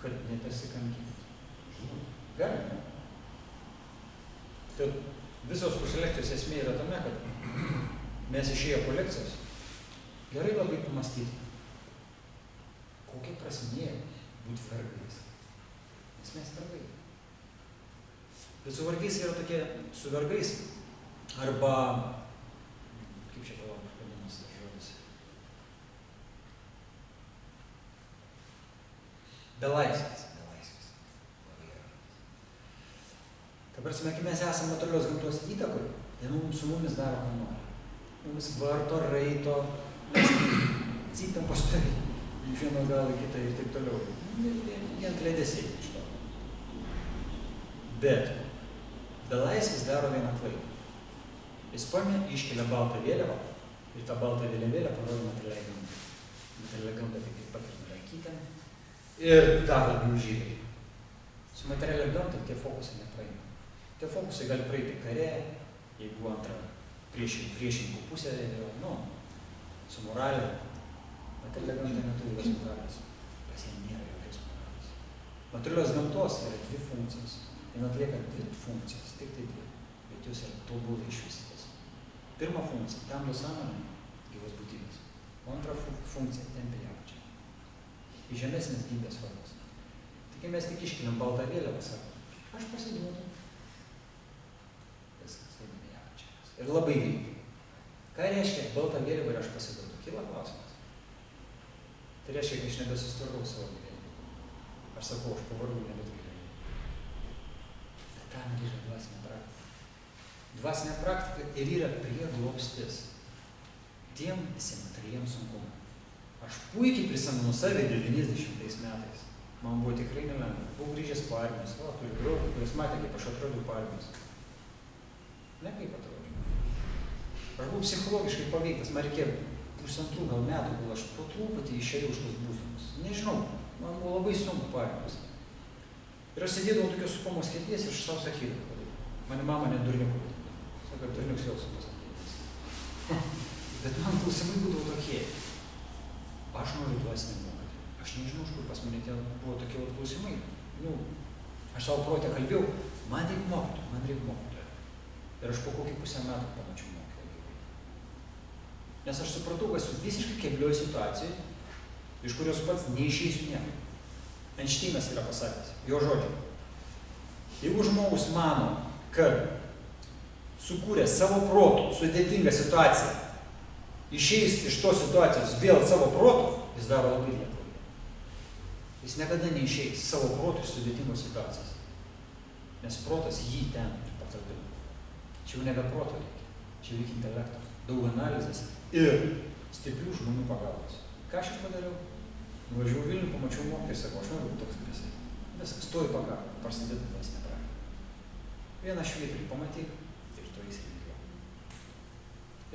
Speaker 3: kad nepasikankinti. Galime. Tai visos mūsų lekcijos esmė yra tame, kad mes išėję po lekcijos gerai labai pamastyti, kokia prasmė būti vergais. Nes mes vergai. Bet su vergais yra tokie, su vergais, arba, kaip čia vadinamas tas žodis, belaisvės. Ta prasme, kai mes esame materialios gamtos įtakoj, jie su mumis daro, ką nori. Mumis varto, raito, mes cytam pastoviai, iš vieno galo į kitą ir taip toliau. Jie ant ledesiai iš to. Bet belaisvis daro vieną klaidą. Jis paėmė, iškelia baltą vėliavą ir tą baltą vėliavėlę parodo materialiai gamtai. Materialiai gamta taip pat ir nuleikytėm ir dar labiau žydai. Su materialiai gamtai tie fokusai nepraeina. Tie fokusai gali praeiti kare, jeigu antrą priešininkų pusę yra, su moralė. Materialios gamta neturi jokios moralės. Pas jie nėra jokios moralės. Materialios gamtos yra 2 funkcijos. Jie atlieka 2 funkcijas, tik tai 2. Bet jos yra tobulai išvystytos. Pirma funkcija – temdo sąmonė gyvos būtybės. O antra funkcija – tempia ją čia. Į žemesnės gyvybės formos. Tik mes tik iškeliam baltą vėliavą, sako, aš pasiduodu. Ir labai greitai. Ką reiškia baltą vėliavą ir aš pasiduodu? Kyla klausimas. Tai reiškia, kad aš nebesusitvarkau savo gyvenimą. Aš sakau, aš pavargau, nebeturiu. Bet tam yra dvasinė praktika. Dvasinė praktika ir yra prieglobstis tiem visiem materialiem sunkumam. Aš puikiai prisimenu save 90 metais. Man buvo tikrai nelengva. Buvau grįžęs po armijos, turiu draugų, kuris matė, kaip aš atrodau po armijos. Ne kaip atrodžiau. Aš buvau psichologiškai paveiktas, man reikėjo 1,5 gal metų, kol aš po truputį išėjau iš tos būsenos. Nežinau, man buvo labai sunku po armijos. Ir aš sėdėdavau tokios supamos kėdės ir aš savo sakydavau. Mane mama net durniuku. Sako, durniuks vėl supos kėdės. Bet man klausimai būdavo tokie. Aš noriu dvasinį mokyti. Aš nežinau, iš kur pas mane ten buvo tokie klausimai. Aš savo protę kalbėjau, man reikia mokytojo. Ir aš po kokį pusę metų pamačiau mokytoją. Nes aš supratau, kad esu visiškai keblioj situacijai, iš kurios pats neišeisiu nieko. Einšteinas yra pasakęs, jo žodžiai. Jeigu žmogus mano, kad sukūrė savo protų sudėtingą situaciją, išeis iš tos situacijos vėl savo protų, jis daro labai lietuvą. Jis niekada neišeis savo protų iš sudėtingos situacijos. Nes protas jį ten patalpina. Čia jau nebe proto reikia. Čia reikia intelekto, daug analizės ir stiprių žmonių pagalbos. Ką aš padariau? Nuvažiavau Vilnių, pamačiau mokytoją, sakau, aš noriu būti toks kaip jisai. Viskas, stoji pagalba, prasidėtų dvasinė praktika. Vieną švyturį pamatyk ir to įsitikėjo.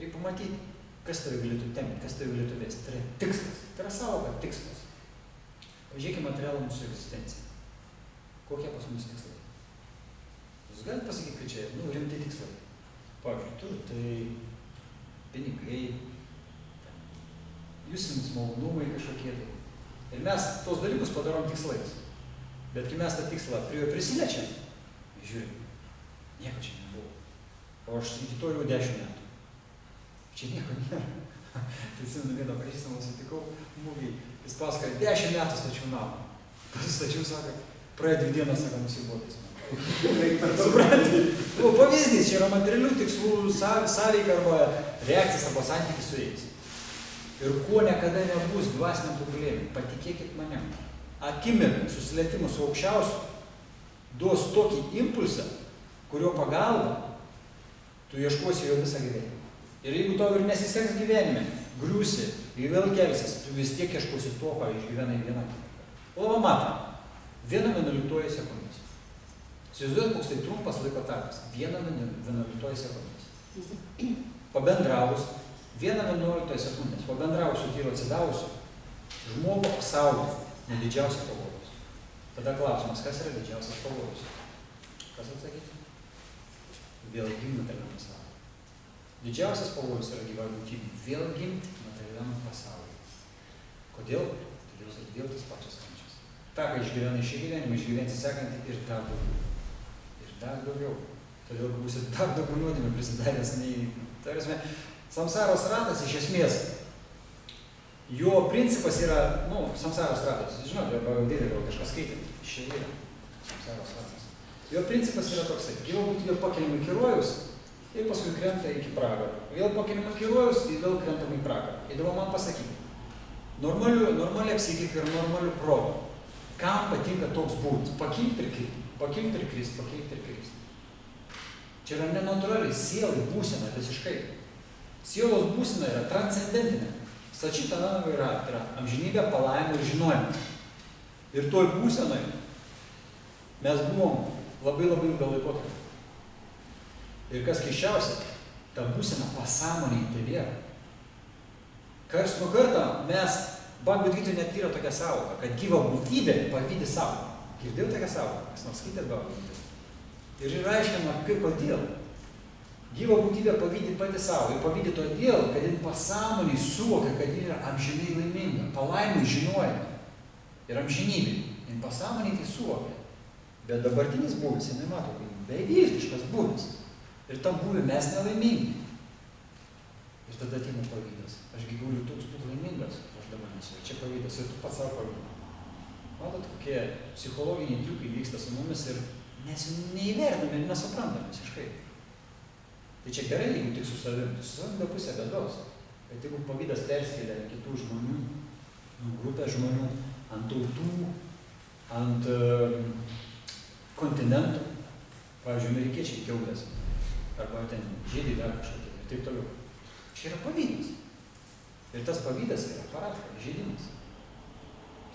Speaker 3: Reikia pamatyti, kas tave galėtų tempti, kas tave galėtų vesti. Tai yra tikslas. Tai yra savoka tikslas. Pažiūrėkime materialą mūsų egzistenciją. Kokie pas mus tikslai? Jūs galite pasakyti, kad čia rimtai tikslai. Pavyzdžiui, turtai, pinigai, jūsinis malonumai kažkokie tai. Ir mes tos dalykus padarom tikslais. Bet kai mes tą tikslą prie jo prisilečiam, žiūrim, nieko čia nebuvo. O aš iki to jau 10 metų. Čia nieko nėra. Tai senu vieną pažįstamą sutikau mūgiai. Jis pasakoja, 10 metų stačiau namą. Pasistačiau, sako, praėjo 2 dienas, sako, nusibotis. Supranti? Pavyzdys, čia yra materialių tikslų sąveika arba reakcijas arba santykis su jais. Ir kuo niekada nebus dvasiniam tobulėjimui, patikėkit manim, akimirkai susilietimu su aukščiausiu duos tokį impulsą, kurio pagalba tu ieškosi jo visą gyvenimą. Ir jeigu tau ir nesiseks gyvenime, griūsi ir vėl kelsis, tu vis tiek ieškosi to, ką išgyvenai vieną akimirką. O matą, 1/11 sekundės. Įsivaizduojat, koks tai trumpas laiko tarpas. 1/11 sekundės. Pabendravus, 1/11 sekundės, pabendravus su Dievu atsidavusiu, žmogų pasaulį nuo didžiausias pavojus. Tada klausimas, kas yra didžiausias pavojus? Kas atsakyti? Vėl gimti materialiam pasauliu. Didžiausias pavojus yra gyva būtybė. Vėl gimti materialiam pasauliu. Kodėl? Todėl, kad vėl tas pačias kančias. Ta, kai išgyvenai šį gyvenimą, išgyventi sekantį ir dar daugiau. Ir dar daugiau. Todėl, kad būsi dar daugiau nuodėmių prisidaręs nei... Tarėsime, samsaros ratas iš esmės, jo principas yra, samsaros ratas, žinote, gal kažkas skaitė, čia yra samsaros ratas. Jo principas yra toksai, gyva būtybė pakeliama iki rojaus ir paskui krenta iki pragaro. Vėl pakeliama iki rojaus ir vėl krentama į pragarą. Įdomu man pasakyti, normaliai psichika ir normaliu protu, kam patinka toks būdas? Pakilti ir kristi, pakilti ir kristi, pakilti ir kristi. Čia yra nenatūraliai, sielai būsena visiškai. Sielos būsena yra transcendentinė. Sačita nanavai yra amžinybė, palaimė ir žinojimą. Ir toj būsenai mes buvom labai ilgą laikotarpį. Ir kas keisčiausia, ta būsena pasąmonėje tebėra. Kars nuo karto mes, Bhagavad-gitoj net yra tokia sąvoka, kad gyva būtybė pavydi savo. Girdėjau tokią sąvoką, kas nors skaitėt Bhagavad-gitoj. Ir yra aiškiama, kaip kodėl. Gyva būtybė pavydi pati savo. Ir pavydi todėl, kad jin pasąmoniai suvokia, kad jin yra amžinai laiminga. Palaimai žinojama. Ir amžinybė. Jin pasąmoniai tai suvokia. Bet dabartinis būvis, jinai mato, kaip beviltiškas būvis. Ir tam būvį mes nelaimingi. Ir tada ateina pavydas. Ašgi galiu toks būti laimingas, aš dabar nesu. Ir čia pavydas. Ir tu pats savo pavydas. Matot, kokie psichologiniai triukai vyksta su mumis ir mes neįvertiname ir nesuprantame visiškai. Tai čia gerai, jeigu tik su savim be pusė bėdos. Bet jeigu pavydas perskelia ant kitų žmonių, grupės žmonių, ant tautų, ant kontinentų, pavyzdžiui, amerikiečiai kiaulės, arba ten žydai dar kažkokie ir taip toliau. Čia yra pavydas. Ir tas pavydas yra paratka, žaidimas.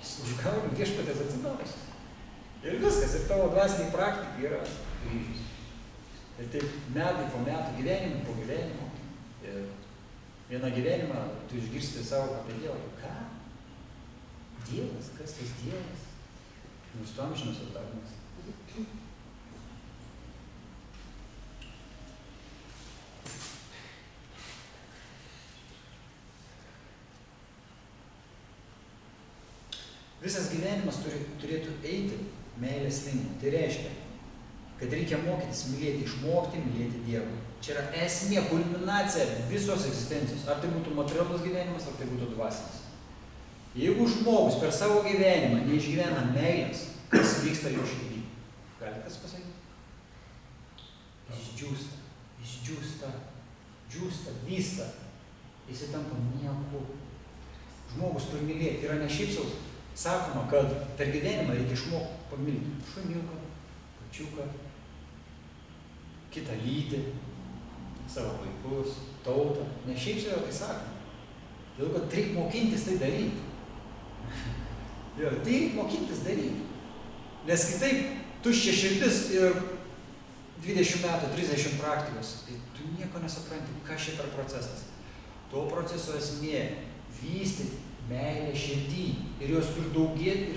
Speaker 3: Jis užgauna viešpatės atsidaus. Ir viskas, ir tavo dvasiniai praktikai yra kryžius. Ir taip metai po metų, gyvenimų po gyvenimo. Ir vieną gyvenimą tu išgirsti savo apie Dievą. Ką? Dievas? Kas tas Dievas? Mūsų tu amžinas atsakymas. Visas gyvenimas turėtų eiti meilės link. Tai reiškia, kad reikia mokytis mylėti, išmokti mylėti Dievą. Čia yra esmė, kulminacija visos egzistencijos. Ar tai būtų materialus gyvenimas, ar tai būtų dvasinis. Jeigu žmogus per savo gyvenimą neišgyvena meilės, kas vyksta jo širdį? Galite kas pasakyti? Jis džiūsta, vysta. Jis tampa nieku. Žmogus turi mylėti. Yra ne šiaip sau. Sakoma, kad per gyvenimą reikia išmokti pamilti šuniuką, kačiuką, kitą lytį, savo vaikus, tautą. Ne šiaip sau tai sakoma. Dėl kad reikia mokintis tai daryti. Tai reikia mokintis daryti. Nes kitaip tuščia širdis ir 20 metų, 30 praktikos, tai tu nieko nesupranti, kas čia per procesas. To proceso esmė vystyti meilę širdį ir jos turi daugėti.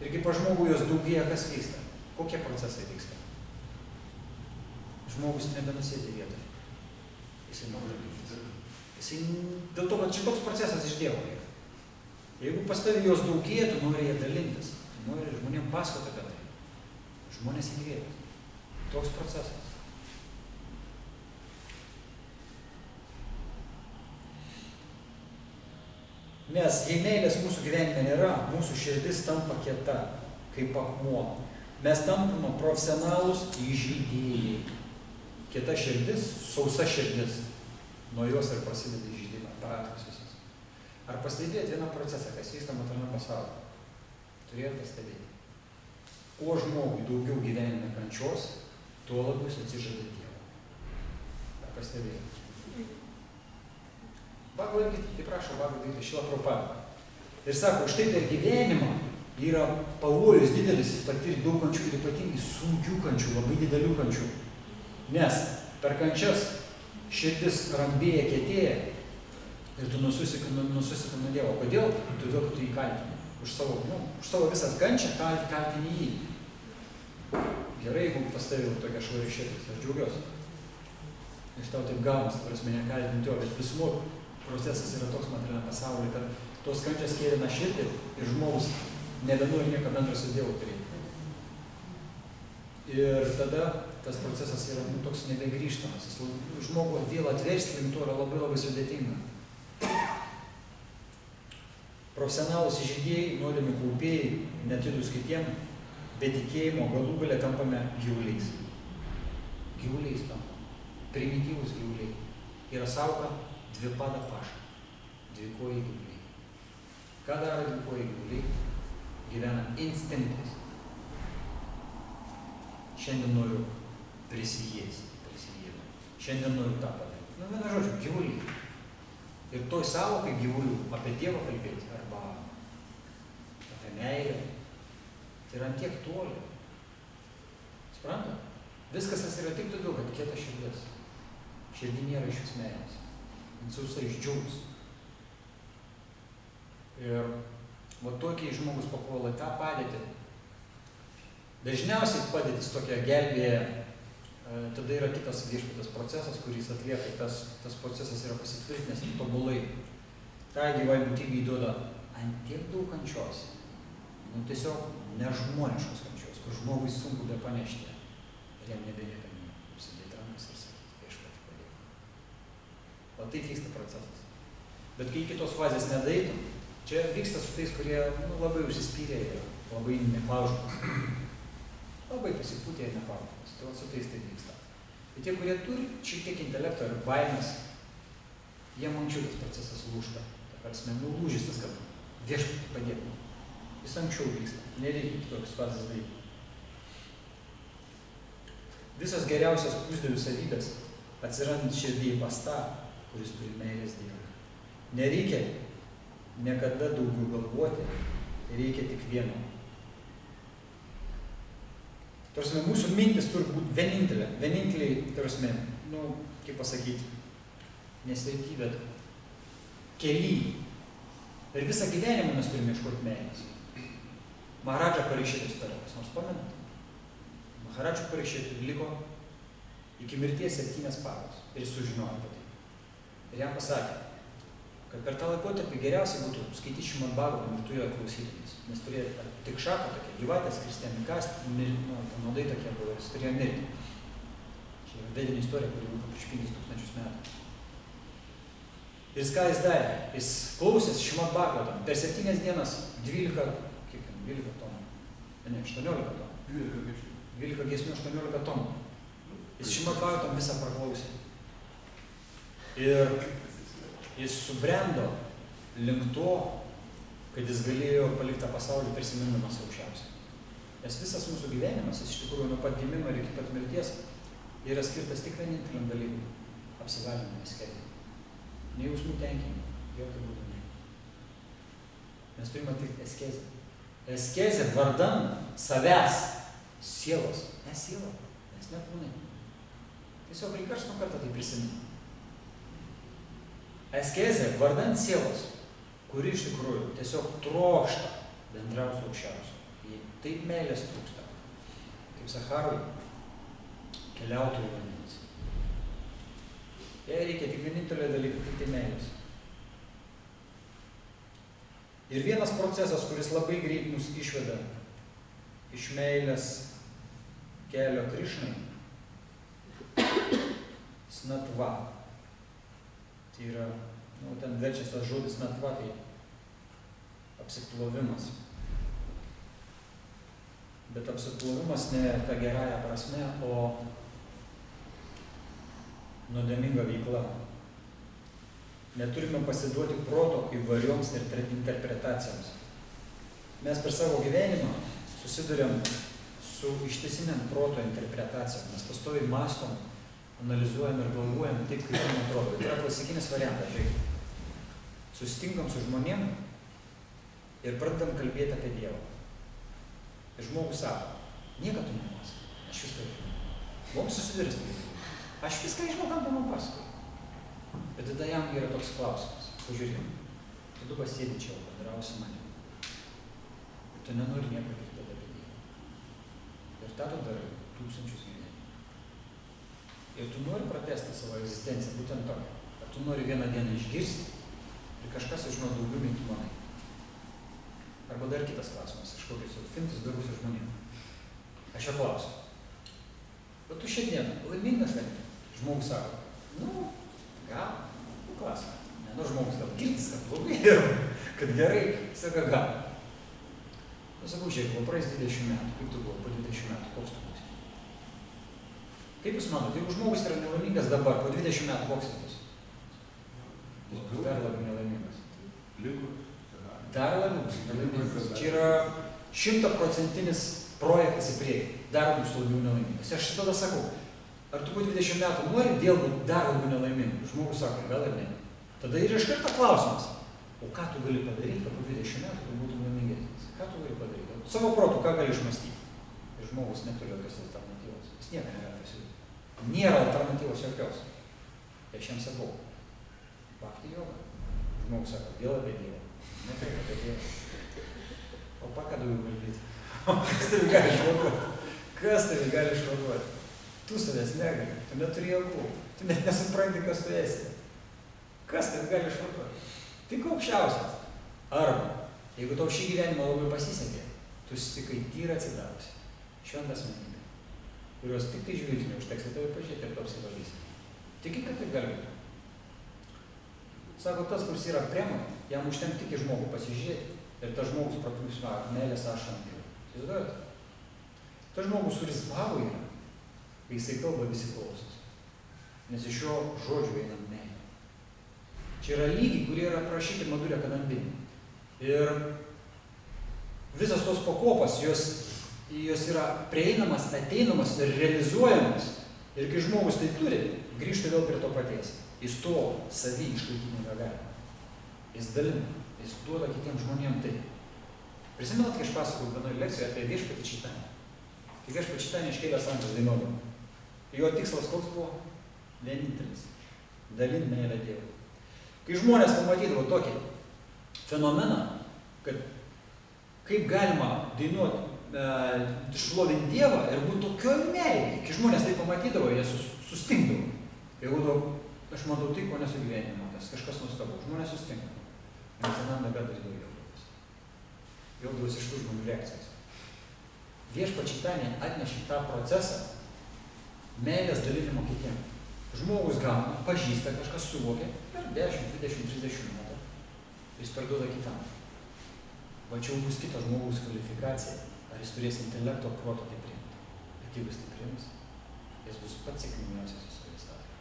Speaker 3: Ir kaip pas žmogų jos daugėja, kas vyksta? Kokie procesai vyksta? Žmogus nebenusėdi vietoje. Jisai nori vykti. Dėl to, kad šitoks procesas iš Dievo yra. Jeigu pas tavį jos daugėtų, nori jie dalintis, nori žmonėms pasakoti apie tai. Žmonės įkvėpia. Toks procesas. Nes jei meilės mūsų gyvenime nėra, mūsų širdis tampa kieta, kaip akmuo. Mes tampame profesionalūs įžeidėjai. Kieta širdis, sausa širdis. Nuo jos ir prasideda įžeidimai, aparatas visas. Ar pastebėti vieną procesą, kas vyksta materialiame pasaulyje? Turėjau pastebėti. Kuo žmogui daugiau gyvenime kančios, tuo labiau jis atsižada Dievo. Ar pastebėti? Bhagavad-gita, tai prašo Bhagavad-gita Šrila Prabhupada. Ir sako, štai per gyvenimą yra pavojus didelis patirti daug kančių ir ypatingai sunkių kančių, labai didelių kančių. Nes per kančias širdis rambėja, kietėja ir tu nususika nuo Dievo. Kodėl? Todėl, kad tu jį kaltini. Už savo visas kančią kaltini jį. Gerai, jeigu pas tavį tokia švari širdis, aš džiaugiuosi. Iš tau taip gaunas, prasme, nekaltinti jo, bet visumur procesas yra toks materialiame pasaulyje, kad tos kančias kėlina širdį ir žmogus nebenori nieko bendro su Dievu turėti. Ir tada tas procesas yra toks nebegrįžtamas. Žmogų vėl atversti link to yra labai sudėtinga. Profesionalūs įžeidėjai, nuodėmių kaupėjai, netidūs kitiem, be tikėjimo galų gale tampame gyvuliais. Gyvuliais tampame. Primityvūs gyvuliai. Yra sauka dvipada paša. Dvikojai gyvuliai. Ką daro dvikojai gyvuliai? Gyvena instinktais. Šiandien noriu prisijėsti. Šiandien noriu tą padaryti. Vienu žodžiu, gyvuliai. Ir toj savokai gyvulių apie Dievą kalbėti arba apie meilę, tai yra tiek toli. Supranta? Viskas tas yra tik todėl, kad kieta širdis. Širdį nėra iš vis meilės. Sausa išdžiaugs. Ir va tokiai žmogus papuola į tą padėtį. Dažniausiai padėtis tokia gelbėja, tada yra kitas viešpaties procesas, kuris atlieka, tas procesas yra pasitvirtinęs ir tobulai. Tai gyvai būtybei duoda ant tiek daug kančios, tiesiog nežmoniškos kančios, kur žmogui sunku be panešti. Ir jam nebelieka nieko, apsidėti rankas ir sakyti, viešpatį padėk. O taip vyksta procesas. Bet kai kitos fazės nedaitų, čia vyksta su tais, kurie labai užsispyrė ir labai neklaužomas. Labai pasipūtė ir neklaužomas. Tai su tais taip vyksta. Bet tie, kurie turi šiek tiek intelekto ir baimės, jie anksčiau tas procesas lūžta. Ta prasme, lūžis tas, kad viešpatį padėk. Jis anksčiau vyksta. Nereikia tokius fazės daryti. Visos geriausios pusdievių savybės atsiranda širdyje pas tą, kuris turi meilės Dievą. Nereikia niekada daugiau galvoti, reikia tik vieno. Tarsi, mūsų mintis turi būti vieninteliai, tarsi, kaip pasakyti, nesveiki, bet kely. Ir visą gyvenimą mes turime ieškoti meilės. Maharadža parašyta istorija, kas nors pamenat? Maharadža parašyta liko iki mirties 7 paros ir jis sužinojo apie tai. Ir jam pasakė, kad per tą laikotarpį geriausiai būtų skaityti Šrimad Bhagavatam ir tu jo klausytumės. Nes turėjo tik šaką tokia, gyvatės, kristianį kasti, nuodai tokie buvo, jis turėjo mirti. Čia yra vedinė istorija, kuri vyko prieš 5000 metų. Ir ką jis darė? Jis klausės Šrimad Bhagavatam per 7 dienas 12 tomų. Ne, 18 tomų. 12 giesmių, 18 tomų. Jis Šrimad Bhagavatam visą praklausė. Ir jis subrendo link to, kad jis galėjo palikti tą pasaulį prisimindamas aukščiausiai. Nes visas mūsų gyvenimas, jis iš tikrųjų nuo pat gimimo ir iki pat mirties, yra skirtas tik vieninteliam dalykui – apsivalymui, askezei. Ne jausmų tenkinimui, jokių būdų ne. Mes turime atlikti askezę. Askezė vardan savęs, sielos, ne siela, nes ne kūnai. Tiesiog reikia karts nuo karto tai prisiminti. Askezė vardan sielos, kuri iš tikrųjų tiesiog trokšta bendrauti su aukščiausiu. Jei taip meilės trūksta, kaip Sacharui, keliautojų vandens. Jai reikia tik vienintelio dalyko, tik tai meilės. Ir vienas procesas, kuris labai greit mus išveda iš meilės kelio Krišnai, snatva. Tai yra, ten verčias tas žodis snatva, tai apsiplovimas. Bet apsiplovimas ne ta gerąja prasme, o nuodėminga veikla. Neturime pasiduoti proto įvairioms interpretacijoms. Mes per savo gyvenimą susiduriam su ištisiniam proto interpretacijom. Mes pastoviai mąstom, analizuojam ir galvojam taip, kaip man atrodo. Tai yra klasikinis variantas, žiūrėk. Susitinkam su žmonėm ir pradedam kalbėti apie Dievą. Ir žmogus sako, niekad tu nepasakoj, aš viską žinau. Mums susiduris tai. Aš viską žinau, kam tu man pasakoj. Bet tada jam yra toks klausimas. Pažiūrėk, tu pasėdi čia, padarausi mane. Ir tu nenori nieko girdėti apie Dievą. Ir tą tu darai 1000 gyvenimų. Ir tu nori pratęsti savo egzistenciją būtent to. Ar tu nori vieną dieną išgirsti ir kažkas sužino daugiau nei tu manai. Arba dar kitas klausimas, iš kokius fintus darusių žmonėm. Aš jo klausiu. Bet tu šiandien laimingas vėlgi? Žmogus sako, gal, klasika. Ne, žmogus gal girtis, kad blogai ir kad gerai, saka gal. Sakau, žiūrėk, buvo praeis 20 metų, kaip tu buvo po 20 metų, koks tu būsi? Kaip jūs manote, jeigu žmogus yra nelaimingas dabar, po 20 metų, koks jis bus? Jis bus dar labiau nelaimingas. Dar labiau nelaimingas. Čia yra 100% projektas į priekį. Dar bus labiau nelaimingas. Aš tada sakau, ar tu po 20 metų nori vėl būti dar labiau nelaimingas? Žmogus sako, gal ir ne. Tada ir iš karto klausimas, o ką tu gali padaryti, kad po 20 metų tu būtum laimingesnis? Ką tu gali padaryti? Savo protu, ką gali išmastyti? Ir žmogus neturi jokios alternatyvos. Jis nieko negali pasiūlyti. Nėra alternatyvos jokios. Aš jam sakau, bhakti joga. Žmogus sako, vėl apie Dievą. Nekalb apie Dievą. O ką daugiau kalbėti? Kas tavi gali išvaduoti? Kas tavi gali išvaduoti? Tu savęs negali, tu neturi jėgų, tu net nesupranti, kas tu esi. Kas tavi gali išvaduoti? Tik aukščiausias. Arba, jeigu tau šį gyvenimą labai pasisekė, tu susitikai tyrą atsidavusi, šventą asmenybę, kurios tik tai žvilgsnio užteks į tave pažiūrėti ir tu apsivalysi. Tiki, kad taip gali būti. Sako, tas, kuris yra priemonė, jam užtenka tik į žmogų pasižiūrėti ir tas žmogus praplūs meilės ašantį. Įsivaizduojate? Tas žmogus, kuris bavo yra, kai jisai kalba, visi klausos. Nes iš jo žodžių eina meilė. Čia yra lygiai, kurie yra aprašyti Madhurya Kadambini. Ir visas tos pakopos, jos yra prieinamas, ateinamas ir realizuojamas. Ir kai žmogus tai turi, grįžta vėl prie to paties. Jis to savį išlaikyti negali. Jis dalina, jis duoda kitiems žmonėms tai. Prisimenat, kai aš pasakojau vienoje lekcijoje apie viešpatį Čaitanį. Kai viešpatį Čaitanį iškėlęs rankas dainuodavo. Jo tikslas koks buvo? Vienintelis. Dalint meilę Dievui. Kai žmonės pamatydavo tokį fenomeną, kad kaip galima dainuoti, šlovinti Dievą ir būti tokio meilė. Kai žmonės tai pamatydavo, jie sustingdavo. Kai būdavo, aš matau tai, ko nesu gyvenime matęs, kažkas nuostabu. Žmonės sustingdavo. Nes vienam nebedas daugiau. Jaudavus iš tų žmonių reakcijas. Viešpačiai Čaitanė atnešė tą procesą meilės dalinimo kitiems. Žmogus gauna, pažįsta, kažkas suvokia per 10, 20, 30 metų. Jis perduoda kitam. Va čia bus kito žmogus kvalifikacija. Ar jis turės intelekto proto tai priimti. Bet jeigu jis tai priims, jis bus pats sėkmingiausias visoje istorijoje.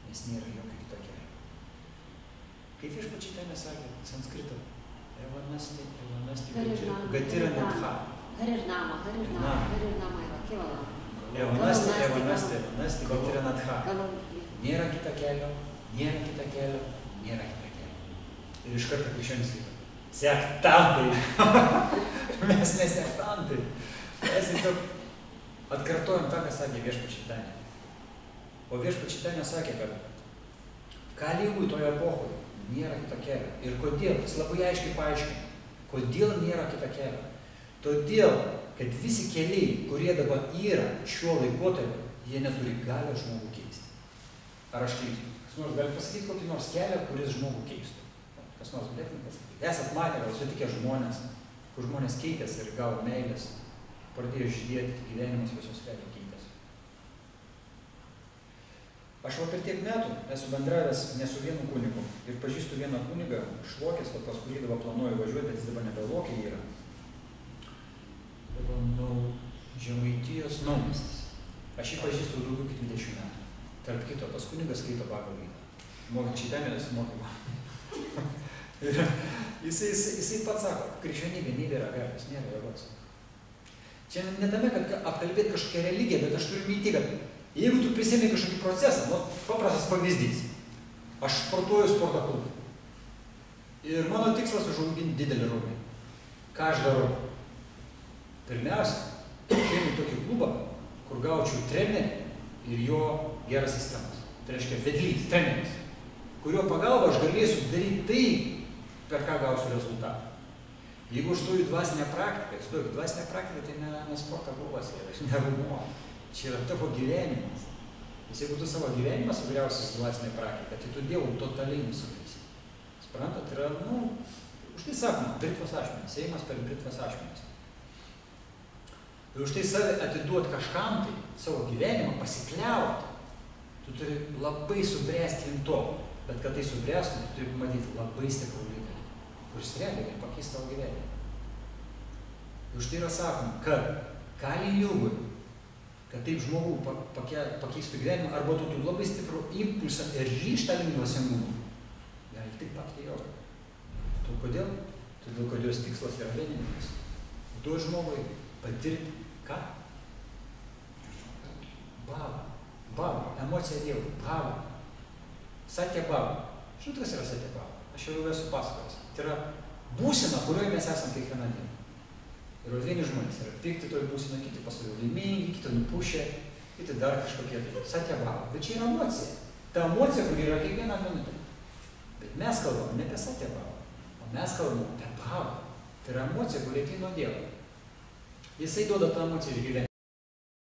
Speaker 3: Nes nėra jokio kito kelio. Kaip Viešpačiai Čaitanė sakė sanskrito, Evanasti, Gatiranatha.
Speaker 4: Harirnama yra Kevalam.
Speaker 3: Evanasti, Gatiranatha. Nėra kita kelio, nėra kita kelio, nėra kita kelio. Ir iš karto krikščionis skaito. Sektantai. Mes nesektantai. Mes tiesiog atkartojam tą, ką sakė Viešpačiai Čaitanė. O Viešpačiai Čaitanė sakė, kad Kaligui toje epochoje nėra kita kelio. Ir kodėl? Jis labai aiškiai paaiškina. Kodėl nėra kita kelio? Todėl, kad visi keliai, kurie dabar yra šiuo laikotarpiu, jie neturi galio žmogų keisti. Ar aš keistu? Kas nors gali pasakyti kokį nors kelią, kuris žmogų keistų? Kas nors galėtum pasakyti? Esat matę, gal sutikę žmonės, kur žmonės keitėsi ir gavo meilės, pradėjo žydėti, gyvenimas visos realiai keitėsi. Aš jau per tiek metų esu bendravęs ne su vienu kunigu ir pažįstu vieną kunigą, Šlokės, pas kurį dabar planuoju važiuoti, bet jis dabar nebe Lokė yra. Dabar Žemaitijos Naumiestis. Aš jį pažįstu daugiau kaip 20 metų. Tarp kito, tas kunigas skaito Bhagavad Gitą. Mokant Čaitanės mokymą. Jisai pats sako, krikščionybė nėra galios, nėra jėgos. Čia ne tame, kad apkalbėti kažkokią religiją, bet aš turiu mintį, kad jeigu tu prisėmė kažkokį procesą, paprastas pavyzdys. Aš sportuoju sporto klubą. Ir mano tikslas užauginti didelį raumenį. Ką aš darau? Pirmiausia, išeinu į tokį klubą, kur gaučiau trenerį ir jo geras sistemas. Tai reiškia vedlys, treneris, kurio pagalba aš galėsiu daryti tai, per ką gausiu rezultatą. Jeigu aš stoju dvasinę praktiką, tai ne sporto klubas, aš nerumuoju. Čia yra tavo gyvenimas. Nes jeigu tu savo gyvenimą sugriausi dvasinę praktiką, tai tu Dievų totaliai nusuvisi. Suprantat, tai yra, už tai sakoma, britvos ašmenys, ėjimas per britvos ašmenys. Ir už tai save atiduoti kažkam tai, savo gyvenimą, pasikliauti, tu turi labai subręsti link to, bet kad tai subręstum, tu turi matyti labai stiprų lyderį, kuris realiai pakeis tavo gyvenimą. Ir už tai yra sakoma, kad Kali Jugui, kad taip žmogų pakeistų gyvenimą, arba tu labai stiprų impulsą ir ryžtą link dvasingumą. Gali tik pakti jogą. Tu kodėl? Todėl, kad jos tikslas yra vienintelis. Duoti žmogui patirti ką? Bhavą. Emocija Dievui. Bhavą. Satya bhava. Žinot, kas yra satya bhava? Aš jau esu pasakojęs. Tai yra būsena, kurioje mes esam kiekvieną dieną. Ir vieni žmonės yra pikti toj būsena, kiti pasaulio laimingi, kiti nupušę, kiti dar kažkokie tai. Satya bhava. Bet čia yra emocija. Ta emocija, kuri yra kiekvieną minutę. Bet mes kalbam ne apie satya bhava, o mes kalbam apie bhavą. Tai yra emocija, kuri ateina nuo Dievo. Jisai duoda tą emociją ir gyvenimą.